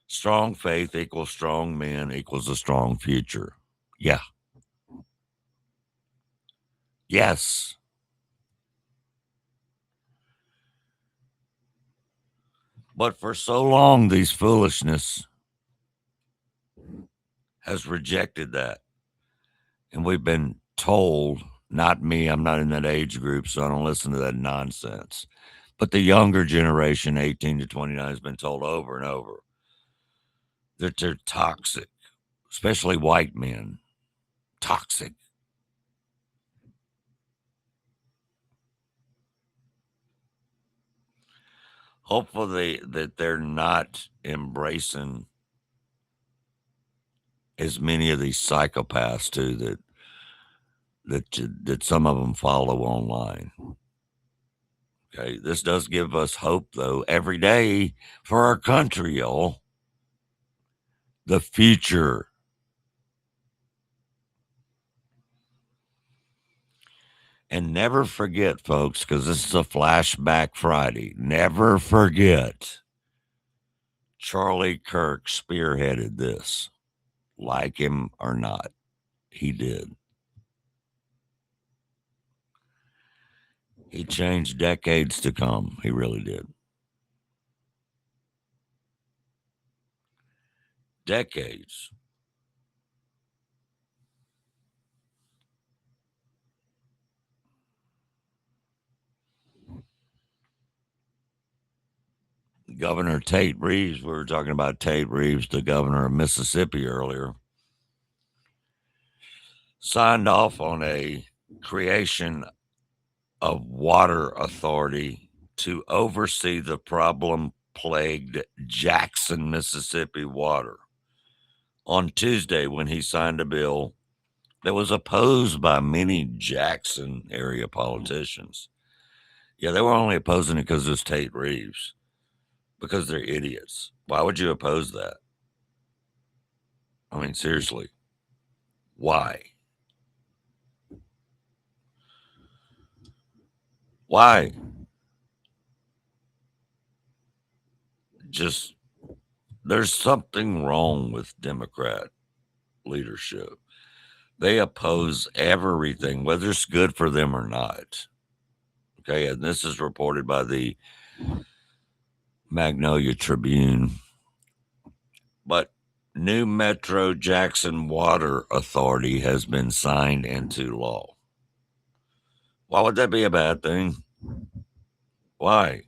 Strong faith equals strong men equals a strong future. Yeah. Yes. But for so long, these foolishness has rejected that. And we've been told, not me, I'm not in that age group, so I don't listen to that nonsense. But the younger generation, 18 to 29, has been told over and over that they're toxic, especially white men. Toxic. Hopefully that they're not embracing as many of these psychopaths too that some of them follow online. Okay, this does give us hope though every day for our country, y'all. The future. And never forget, folks, because this is a flashback Friday. Never forget Charlie Kirk spearheaded this. Like him or not, he did. He changed decades to come. He really did. Decades. Governor Tate Reeves, we were talking about Tate Reeves, the governor of Mississippi earlier, signed off on a creation of water authority to oversee the problem-plagued Jackson, Mississippi water. On Tuesday, when he signed a bill that was opposed by many Jackson area politicians. Yeah, they were only opposing it because it's Tate Reeves, because they're idiots. Why would you oppose that? I mean, seriously, why? Why? Just, there's something wrong with Democrat leadership. They oppose everything, whether it's good for them or not. Okay, and this is reported by the Magnolia Tribune. But new Metro Jackson Water Authority has been signed into law. Why would that be a bad thing? Why?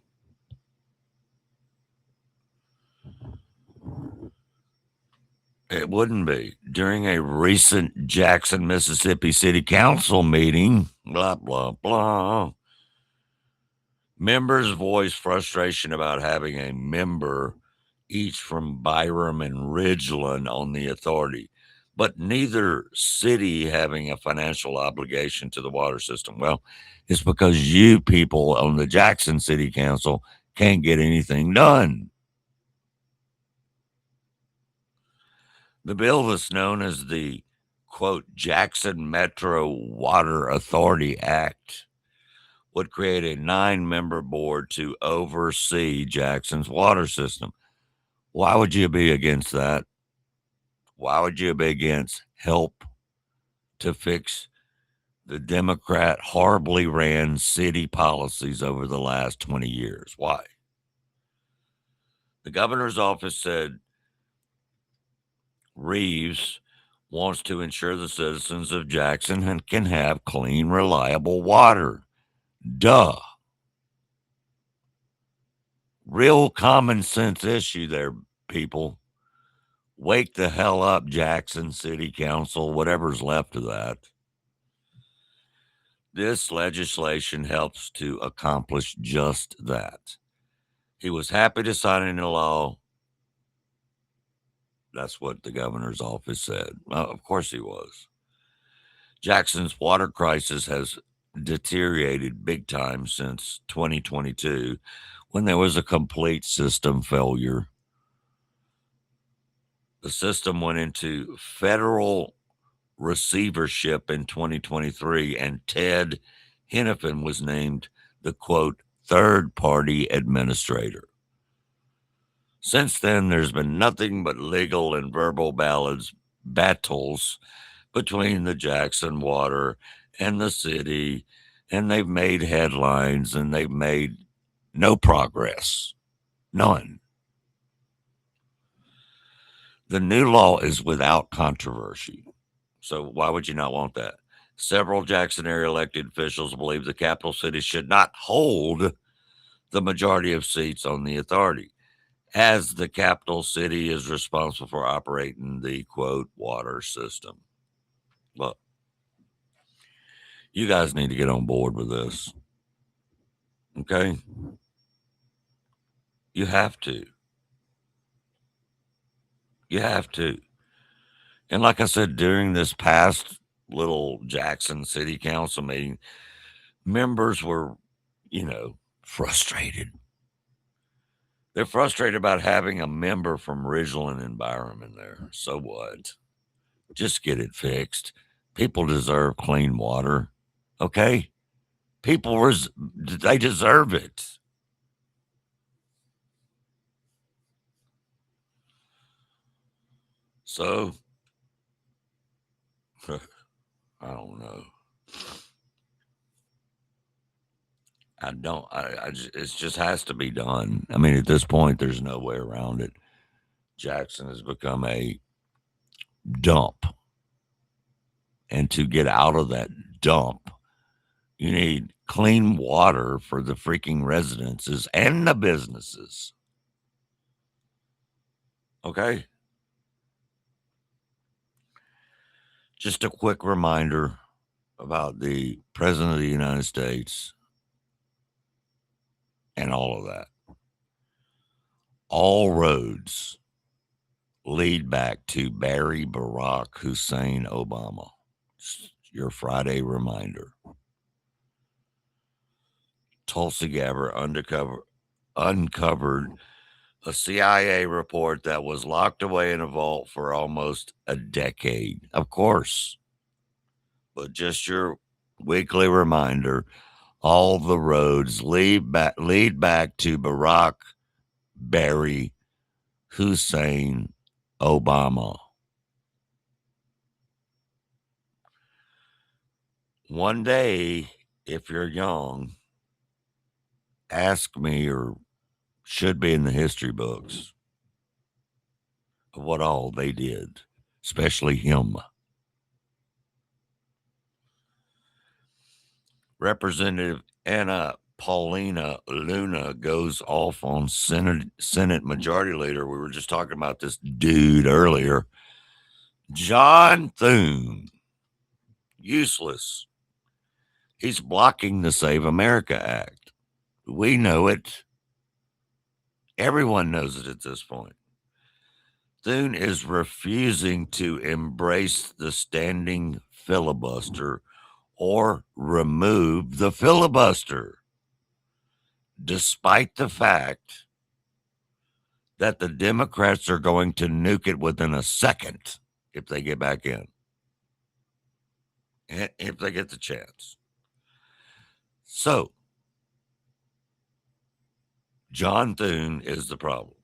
It wouldn't be. During a recent Jackson, Mississippi City Council meeting, blah, blah, blah, members voiced frustration about having a member each from Byram and Ridgeland on the authority, but neither city having a financial obligation to the water system. Well, it's because you people on the Jackson City Council can't get anything done. The bill that's known as the, quote, Jackson Metro Water Authority Act would create a 9-member board to oversee Jackson's water system. Why would you be against that? Why would you be against help to fix the Democrat horribly ran city policies over the last 20 years? Why? The governor's office said Reeves wants to ensure the citizens of Jackson can have clean, reliable water. Duh. Real common sense issue there, people. Wake the hell up, Jackson City Council, whatever's left of that. This legislation helps to accomplish just that. He was happy to sign into law. That's what the governor's office said. Of course he was. Jackson's water crisis has deteriorated big time since 2022 when there was a complete system failure. The system went into federal receivership in 2023, and Ted Hennepin was named the, quote, third-party administrator. Since then, there's been nothing but legal and verbal battles between the Jackson Water and the city, and they've made headlines, and they've made no progress. None. The new law is without controversy. So why would you not want that? Several Jackson area elected officials believe the capital city should not hold the majority of seats on the authority, as the capital city is responsible for operating the, quote, water system. Look, you guys need to get on board with this. Okay? You have to. You have to. And like I said, during this past little Jackson City Council meeting, members were, frustrated. They're frustrated about having a member from Ridgeland Environment there. So what? Just get it fixed. People deserve clean water. Okay? People, they deserve it. So, I don't know. It just has to be done. I mean, at this point, there's no way around it. Jackson has become a dump. And to get out of that dump, you need clean water for the freaking residences and the businesses. Okay? Just a quick reminder about the President of the United States and all of that. All roads lead back to Barry Barack Hussein Obama. Just your Friday reminder. Tulsi Gabbard uncovered a CIA report that was locked away in a vault for almost a decade. Of course. But just your weekly reminder, all the roads lead back to Barack Barry Hussein Obama. One day, if you're young, ask me, or should be in the history books, of what all they did, especially him. Representative Anna Paulina Luna goes off on Senate Majority Leader. We were just talking about this dude earlier. John Thune. Useless. He's blocking the Save America Act. We know it. Everyone knows it at this point. Thune is refusing to embrace the standing filibuster or remove the filibuster, despite the fact that the Democrats are going to nuke it within a second if they get back in, if they get the chance. So, John Thune is the problem.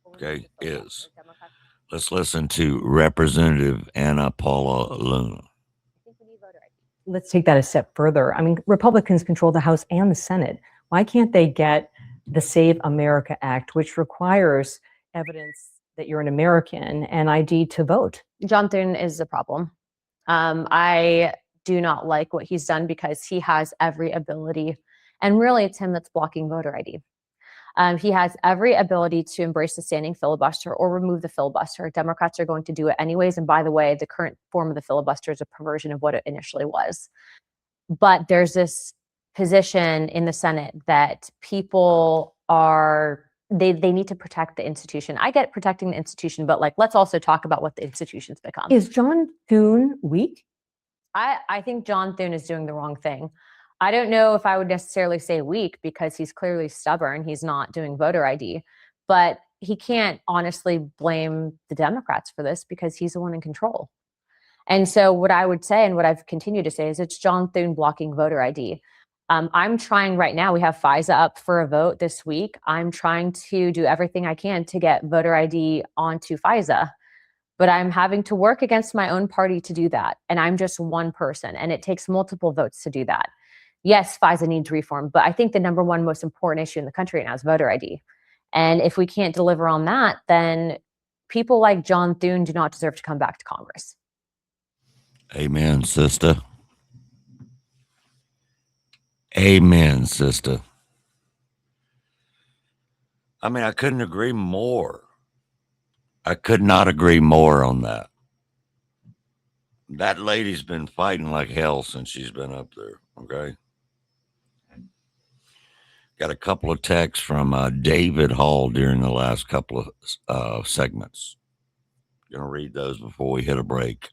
Okay, is. Let's listen to Representative Anna Paula Luna. Let's take that a step further. I mean, Republicans control the House and the Senate. Why can't they get the Save America Act, which requires evidence that you're an American and ID to vote? John Thune is the problem. I do not like what he's done because he has every ability, and really it's him that's blocking voter ID. He has every ability to embrace the standing filibuster or remove the filibuster. Democrats are going to do it anyways. And by the way, the current form of the filibuster is a perversion of what it initially was. But there's this position in the Senate that people are, they need to protect the institution. I get protecting the institution, but like, let's also talk about what the institution's become. Is John Thune weak? I think John Thune is doing the wrong thing. I don't know if I would necessarily say weak because he's clearly stubborn. He's not doing voter ID, but he can't honestly blame the Democrats for this because he's the one in control. And so what I would say, and what I've continued to say, is it's John Thune blocking voter ID. I'm trying right now, we have FISA up for a vote this week. I'm trying to do everything I can to get voter ID onto FISA, but I'm having to work against my own party to do that. And I'm just one person, and it takes multiple votes to do that. Yes, FISA needs reform, but I think the number one most important issue in the country right now is voter ID. And if we can't deliver on that, then people like John Thune do not deserve to come back to Congress. Amen, sister. Amen, sister. I mean, I couldn't agree more. I could not agree more on that. That lady's been fighting like hell since she's been up there, okay? Got a couple of texts from David Hall during the last couple of segments. Going to read those before we hit a break.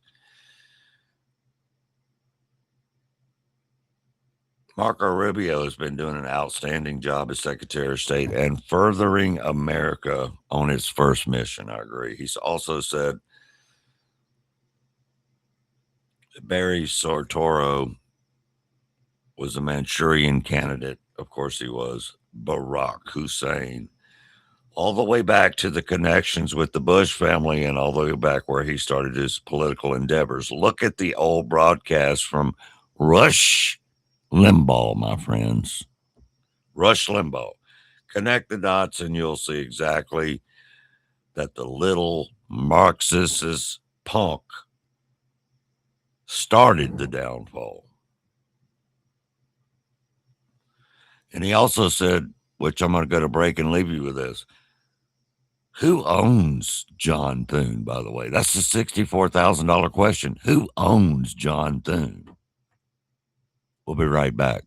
Marco Rubio has been doing an outstanding job as Secretary of State and furthering America on its first mission. I agree. He's also said Barry Sartoro was a Manchurian candidate. Of course he was. Barack Hussein. All the way back to the connections with the Bush family and all the way back where he started his political endeavors. Look at the old broadcast from Rush Limbaugh, my friends. Rush Limbaugh. Connect the dots and you'll see exactly that the little Marxist punk started the downfall. And he also said, which I'm going to go to break and leave you with this. Who owns John Thune, by the way? That's the $64,000 question. Who owns John Thune? We'll be right back.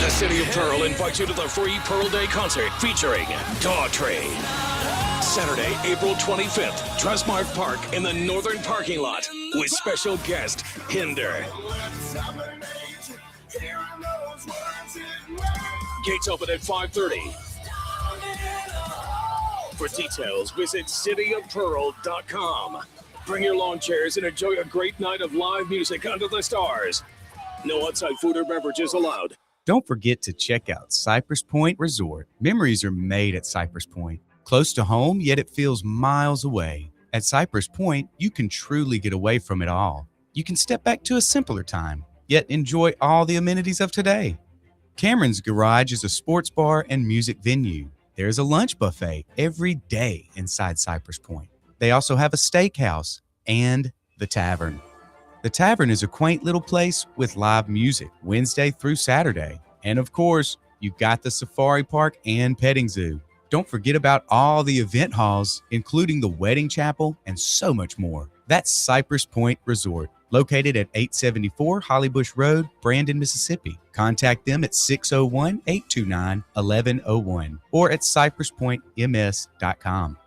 The City of Pearl invites you to the free Pearl Day concert featuring Dog Train. Saturday, April 25th, Trustmark Park in the northern parking lot with special guest Hinder. Gates open at 5:30. For details, visit cityofpearl.com. Bring your lawn chairs and enjoy a great night of live music under the stars. No outside food or beverages allowed. Don't forget to check out Cypress Point Resort. Memories are made at Cypress Point. Close to home, yet it feels miles away. At Cypress Point, you can truly get away from it all. You can step back to a simpler time, yet enjoy all the amenities of today. Cameron's Garage is a sports bar and music venue. There's a lunch buffet every day inside Cypress Point. They also have a steakhouse and the Tavern. The Tavern is a quaint little place with live music Wednesday through Saturday. And of course, you've got the Safari Park and Petting Zoo. Don't forget about all the event halls, including the Wedding Chapel and so much more. That's Cypress Point Resort, located at 874 Hollybush Road, Brandon, Mississippi. Contact them at 601-829-1101 or at cypresspointms.com.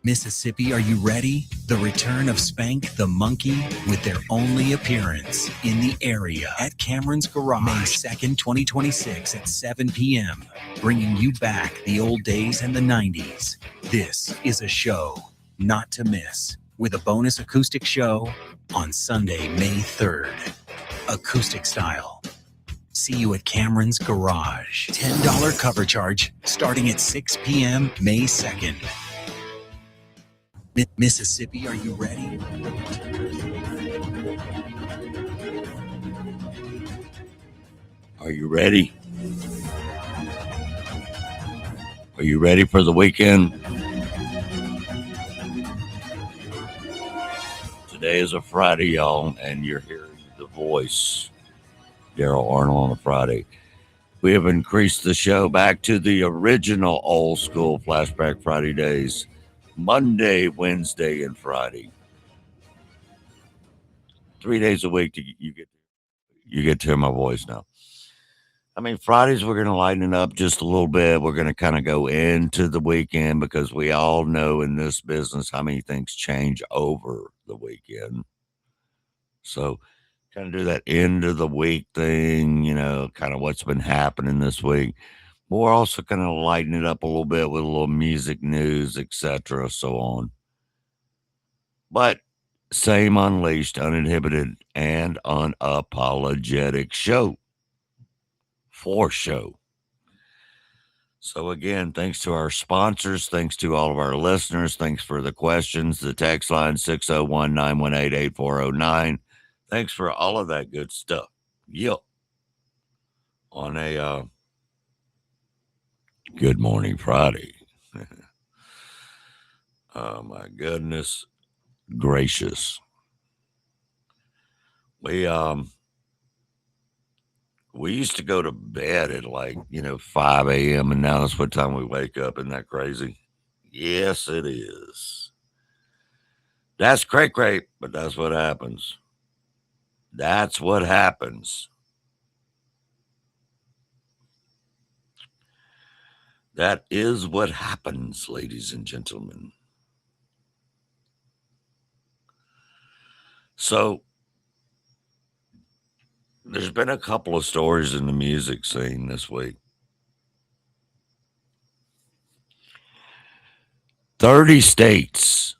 Mississippi, are you ready? The return of Spank the Monkey with their only appearance in the area at Cameron's Garage, May 2nd, 2026 at 7 p.m., bringing you back the old days and the 90s. This is a show not to miss, with a bonus acoustic show, on Sunday, May 3rd. Acoustic style. See you at Cameron's Garage. $10 cover charge starting at 6 p.m. May 2nd. Mississippi, are you ready? Are you ready? Are you ready for the weekend? Today is a Friday, y'all, and you're hearing the voice, Darrell Arnold, on a Friday. We have increased the show back to the original old school Flashback Friday days, Monday, Wednesday, and Friday. 3 days a week you get to hear my voice now. I mean, Fridays we're going to lighten it up just a little bit. We're going to kind of go into the weekend because we all know in this business how many things change over the weekend. So kind of do that end of the week thing, kind of what's been happening this week. But we're also going to lighten it up a little bit with a little music news, etc., so on. But same unleashed, uninhibited, and unapologetic show. For show. So again, thanks to our sponsors, thanks to all of our listeners, thanks for the questions, the text line 601-918-8409. Thanks for all of that good stuff. Yep. On a Good Morning Friday. Oh my goodness gracious. We used to go to bed at 5 a.m. and now that's what time we wake up. Isn't that crazy? Yes, it is. That's great, but that's what happens. That's what happens. That is what happens, ladies and gentlemen. So, there's been a couple of stories in the music scene this week. 30 states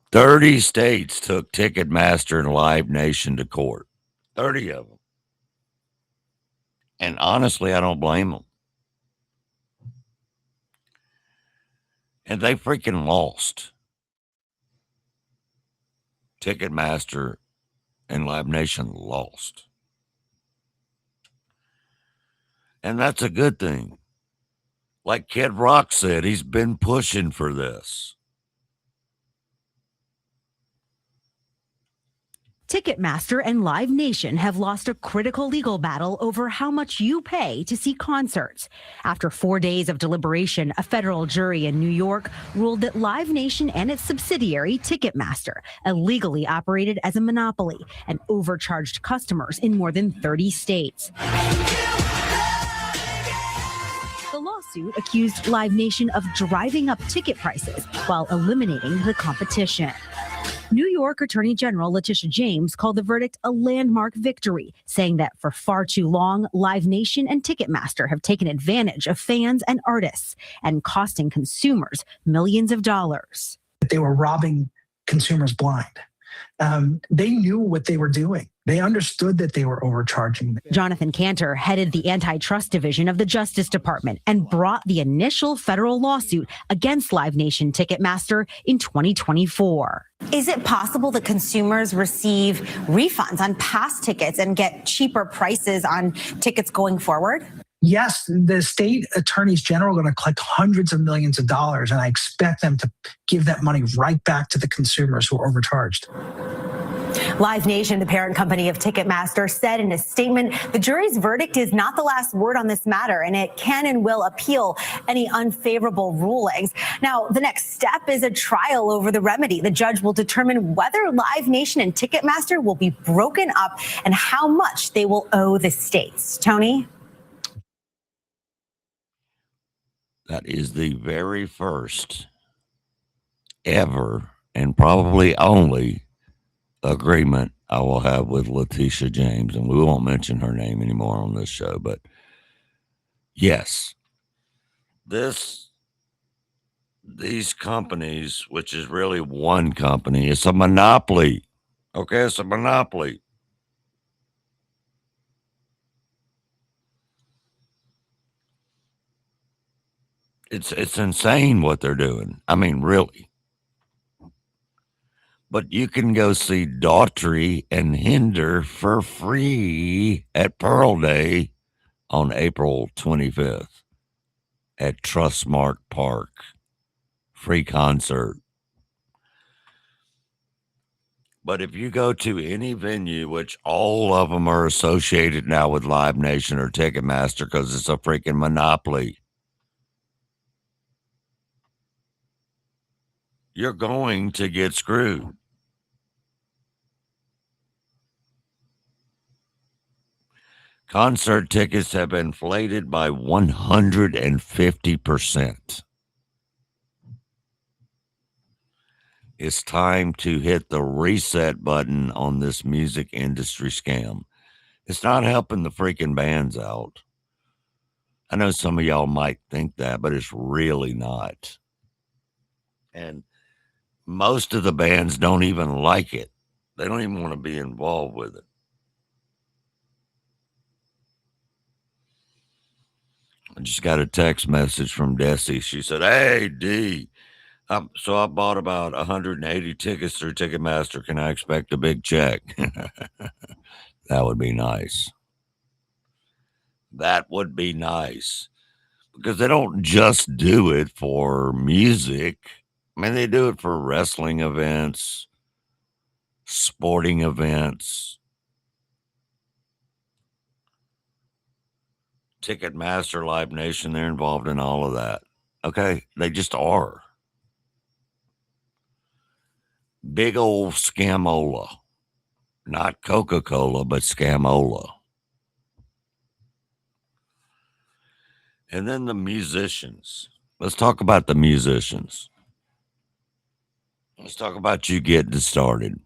took Ticketmaster and Live Nation to court. 30 of them. And honestly, I don't blame them. And they freaking lost. Ticketmaster and Live Nation lost. And that's a good thing. Like Kid Rock said, he's been pushing for this. Ticketmaster and Live Nation have lost a critical legal battle over how much you pay to see concerts. After 4 days of deliberation, a federal jury in New York ruled that Live Nation and its subsidiary, Ticketmaster, illegally operated as a monopoly and overcharged customers in more than 30 states. The lawsuit accused Live Nation of driving up ticket prices while eliminating the competition. New York Attorney General Letitia James called the verdict a landmark victory, saying that for far too long, Live Nation and Ticketmaster have taken advantage of fans and artists and costing consumers millions of dollars. They were robbing consumers blind. They knew what they were doing. They understood that they were overcharging. Jonathan Cantor headed the antitrust division of the Justice Department and brought the initial federal lawsuit against Live Nation Ticketmaster in 2024. Is it possible that consumers receive refunds on past tickets and get cheaper prices on tickets going forward? Yes, the state attorneys general are going to collect hundreds of millions of dollars, and I expect them to give that money right back to the consumers who are overcharged. Live Nation, the parent company of Ticketmaster, said in a statement, the jury's verdict is not the last word on this matter, and it can and will appeal any unfavorable rulings. Now, the next step is a trial over the remedy. The judge will determine whether Live Nation and Ticketmaster will be broken up and how much they will owe the states. Tony? That is the very first ever and probably only agreement I will have with Letitia James, and we won't mention her name anymore on this show, but yes, these companies, which is really one company, it's a monopoly. Okay, it's a monopoly. It's insane what they're doing. I mean, really. But you can go see Daughtry and Hinder for free at Pearl Day on April 25th at Trustmark Park. Free concert. But if you go to any venue, which all of them are associated now with Live Nation or Ticketmaster because it's a freaking monopoly, you're going to get screwed. Concert tickets have been inflated by 150%. It's time to hit the reset button on this music industry scam. It's not helping the freaking bands out. I know some of y'all might think that, but it's really not. And most of the bands don't even like it. They don't even want to be involved with it. I just got a text message from Desi. She said, "Hey, D, so I bought about 180 tickets through Ticketmaster. Can I expect a big check?" That would be nice. That would be nice. Because they don't just do it for music. I mean, they do it for wrestling events, sporting events. Ticketmaster, Live Nation, they're involved in all of that. Okay? They just are. Big old scamola. Not Coca-Cola, but scamola. And then the musicians. Let's talk about the musicians. Let's talk about you getting started.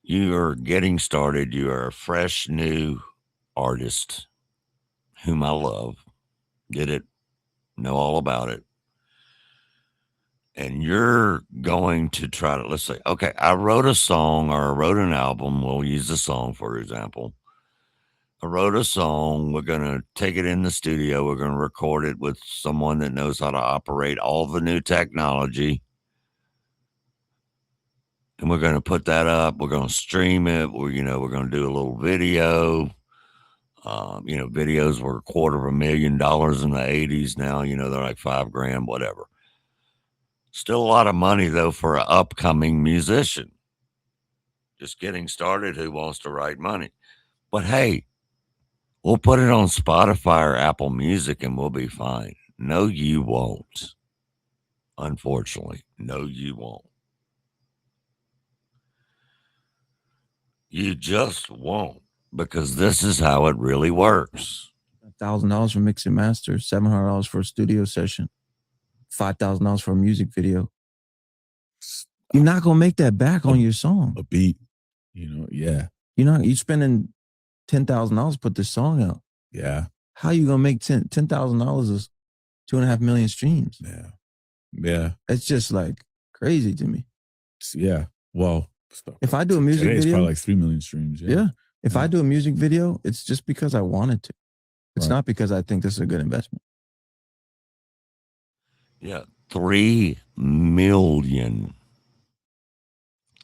You are getting started. You are a fresh, new artist whom I love. Get it? Know all about it. And you're going to try to, let's say, okay, I wrote a song or I wrote an album. We'll use a song, for example. I wrote a song. We're going to take it in the studio. We're going to record it with someone that knows how to operate all the new technology. And we're going to put that up. We're going to stream it. We're going to do a little video. Videos were $250,000 in the 80s. Now, they're like $5,000, whatever. Still a lot of money, though, for an upcoming musician. Just getting started, who wants to write money. But hey, we'll put it on Spotify or Apple Music and we'll be fine. No, you won't. Unfortunately, no, you won't. You just won't, because this is how it really works. $1,000 for mix and master, $700 for a studio session, $5,000 for a music video. You're not gonna make that back on your song. A beat, yeah. You're spending $10,000 to put this song out. Yeah. How you gonna make $10,000 is 2.5 million streams? Yeah. Yeah. It's just like crazy to me. Yeah. Well, if I do a music it's video, probably like 3 million streams. Yeah. If I do a music video, it's just because I wanted to. It's not because I think this is a good investment. Yeah. 3 million.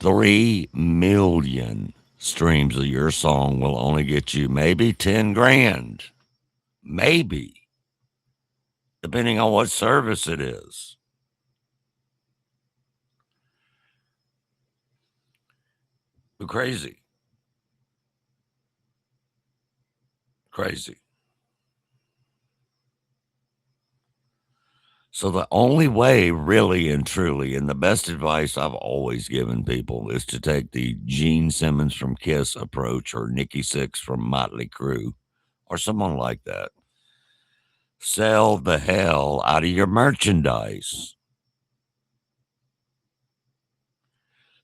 3 million streams of your song will only get you maybe 10 grand. Maybe. Depending on what service it is. Crazy. Crazy. So the only way, really and truly, and the best advice I've always given people is to take the Gene Simmons from Kiss approach, or Nikki Sixx from Motley Crue, or someone like that. Sell the hell out of your merchandise.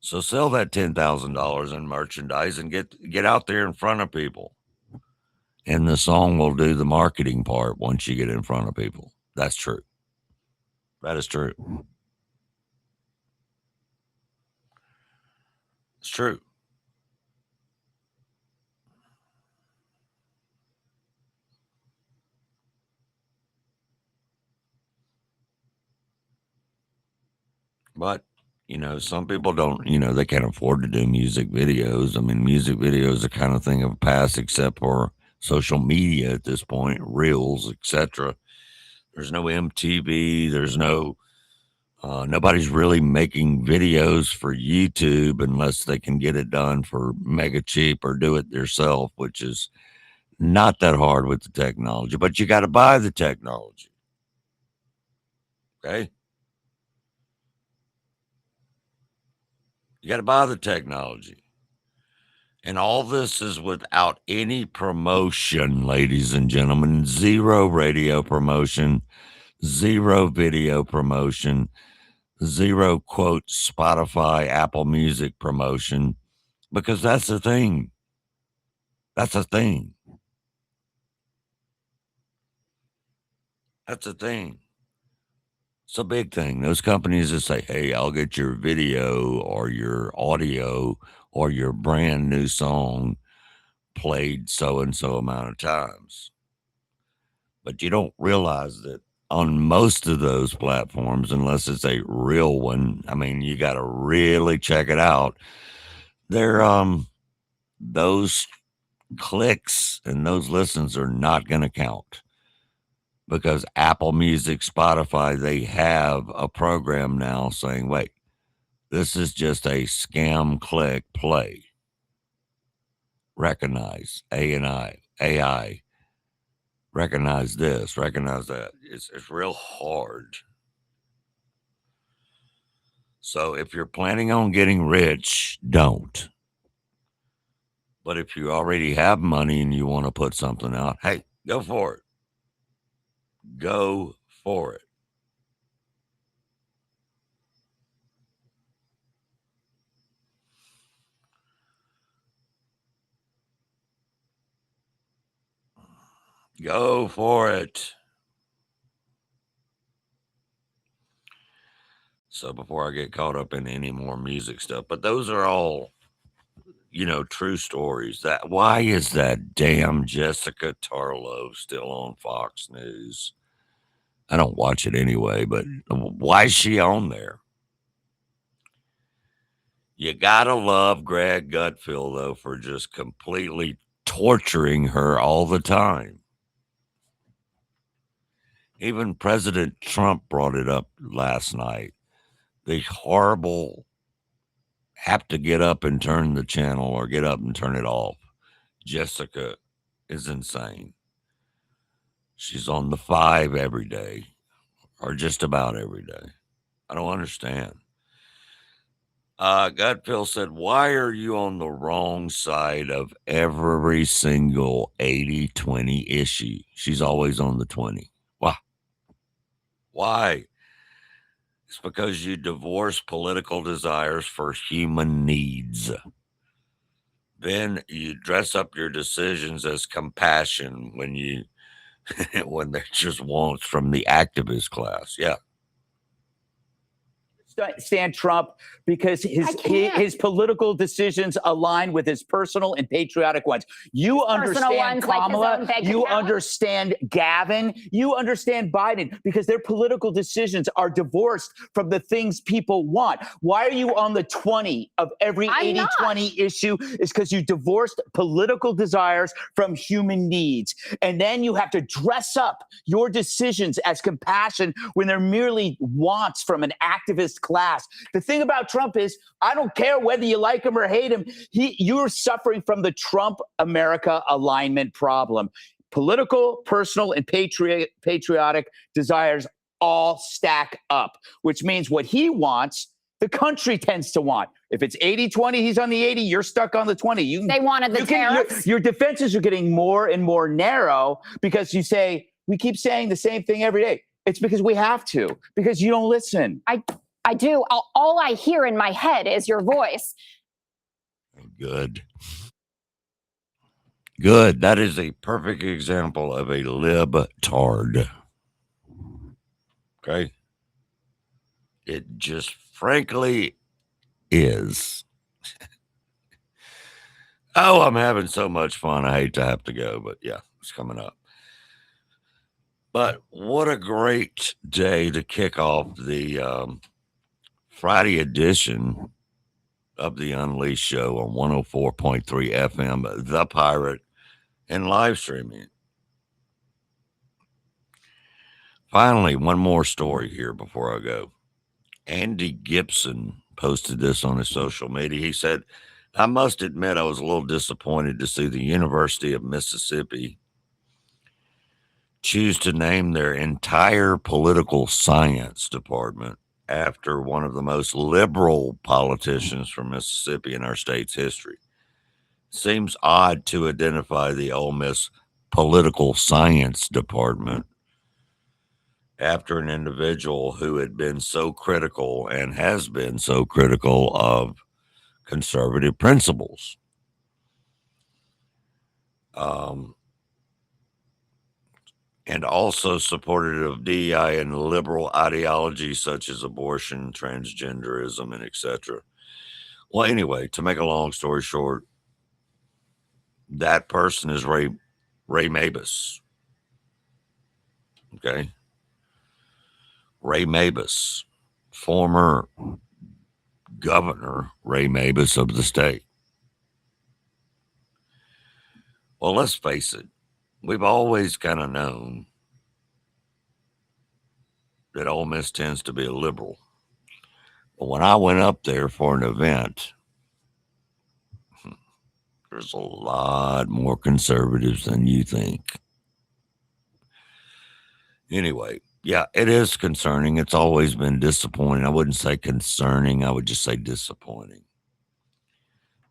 So sell that $10,000 in merchandise and get out there in front of people. And the song will do the marketing part once you get in front of people. That's true. That is true. It's true. But, some people don't, they can't afford to do music videos. I mean, music videos are kind of thing of the past, except for social media at this point, reels, etc. There's no MTV. There's no, nobody's really making videos for YouTube unless they can get it done for mega cheap or do it themselves, which is not that hard with the technology, but you got to buy the technology. Okay. You got to buy the technology. And all this is without any promotion, ladies and gentlemen. Zero radio promotion, zero video promotion, zero quote Spotify, Apple Music promotion, because that's the thing. That's a thing. That's a thing. It's a big thing. Those companies that say, hey, I'll get your video or your audio or your brand new song played so and so amount of times. But you don't realize that on most of those platforms, unless it's a real one, I mean, you got to really check it out. They're, those clicks and those listens are not going to count. Because Apple Music, Spotify, they have a program now saying, wait, this is just a scam click play. Recognize AI. Recognize this, recognize that. It's real hard. So if you're planning on getting rich, don't. But if you already have money and you want to put something out, hey, go for it. Go for it. Go for it. So before I get caught up in any more music stuff, but those are all, true stories. That why is that damn Jessica Tarlow still on Fox News? I don't watch it anyway, but why is she on there? You gotta love Greg Gutfeld, though, for just completely torturing her all the time. Even President Trump brought it up last night. The horrible have to get up and turn the channel or get up and turn it off. Jessica is insane. She's on the 5 every day, or just about every day. I don't understand. Gutfeld said, why are you on the wrong side of every single 80-20 issue? She's always on the 20. Why? Why? It's because you divorce political desires for human needs. Then you dress up your decisions as compassion when they're just wants from the activist class. Yeah. Stand Trump because his political decisions align with his personal and patriotic ones. You understand Kamala, you understand Gavin, you understand Biden because their political decisions are divorced from the things people want. Why are you on the 20 of every 80-20 issue? Is because you divorced political desires from human needs. And then you have to dress up your decisions as compassion when they're merely wants from an activist class. The thing about Trump is, I don't care whether you like him or hate him. You're suffering from the Trump America alignment problem. Political, personal, and patriotic desires all stack up, which means what he wants, the country tends to want. If it's 80-20, he's on the 80, you're stuck on the 20. They wanted the tariffs. Your defenses are getting more and more narrow because you say, we keep saying the same thing every day. It's because we have to, because you don't listen. I do. All I hear in my head is your voice. Good. Good. That is a perfect example of a libtard. Okay? It just frankly is. Oh, I'm having so much fun. I hate to have to go, but yeah, it's coming up. But what a great day to kick off the Friday edition of the Unleashed Show on 104.3 FM, The Pirate, and live streaming. Finally, one more story here before I go. Andy Gibson posted this on his social media. He said, I must admit I was a little disappointed to see the University of Mississippi choose to name their entire political science department after one of the most liberal politicians from Mississippi in our state's history. Seems odd to identify the Ole Miss political science department after an individual who had been so critical and has been so critical of conservative principles. And also supportive of DEI and liberal ideologies such as abortion, transgenderism, and etc. Well, anyway, to make a long story short, that person is Ray Mabus. Okay? Ray Mabus, former Governor Ray Mabus of the state. Well, let's face it. We've always kind of known that Ole Miss tends to be a liberal. But when I went up there for an event, there's a lot more conservatives than you think. Anyway, yeah, it is concerning. It's always been disappointing. I wouldn't say concerning. I would just say disappointing.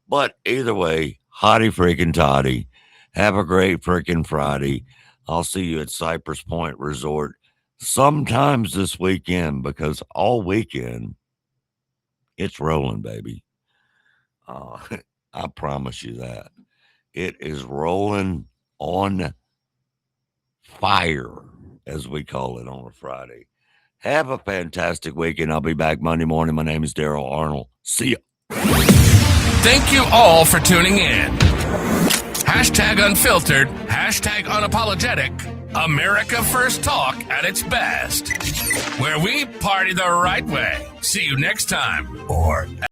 But either way, hotty freaking toddy. Have a great freaking Friday. I'll see you at Cypress Point Resort sometimes this weekend, because all weekend it's rolling, baby. I promise you that. It is rolling on fire, as we call it on a Friday. Have a fantastic weekend. I'll be back Monday morning. My name is Darrell Arnold. See ya. Thank you all for tuning in. Hashtag unfiltered, hashtag unapologetic, America First Talk at its best, where we party the right way. See you next time, or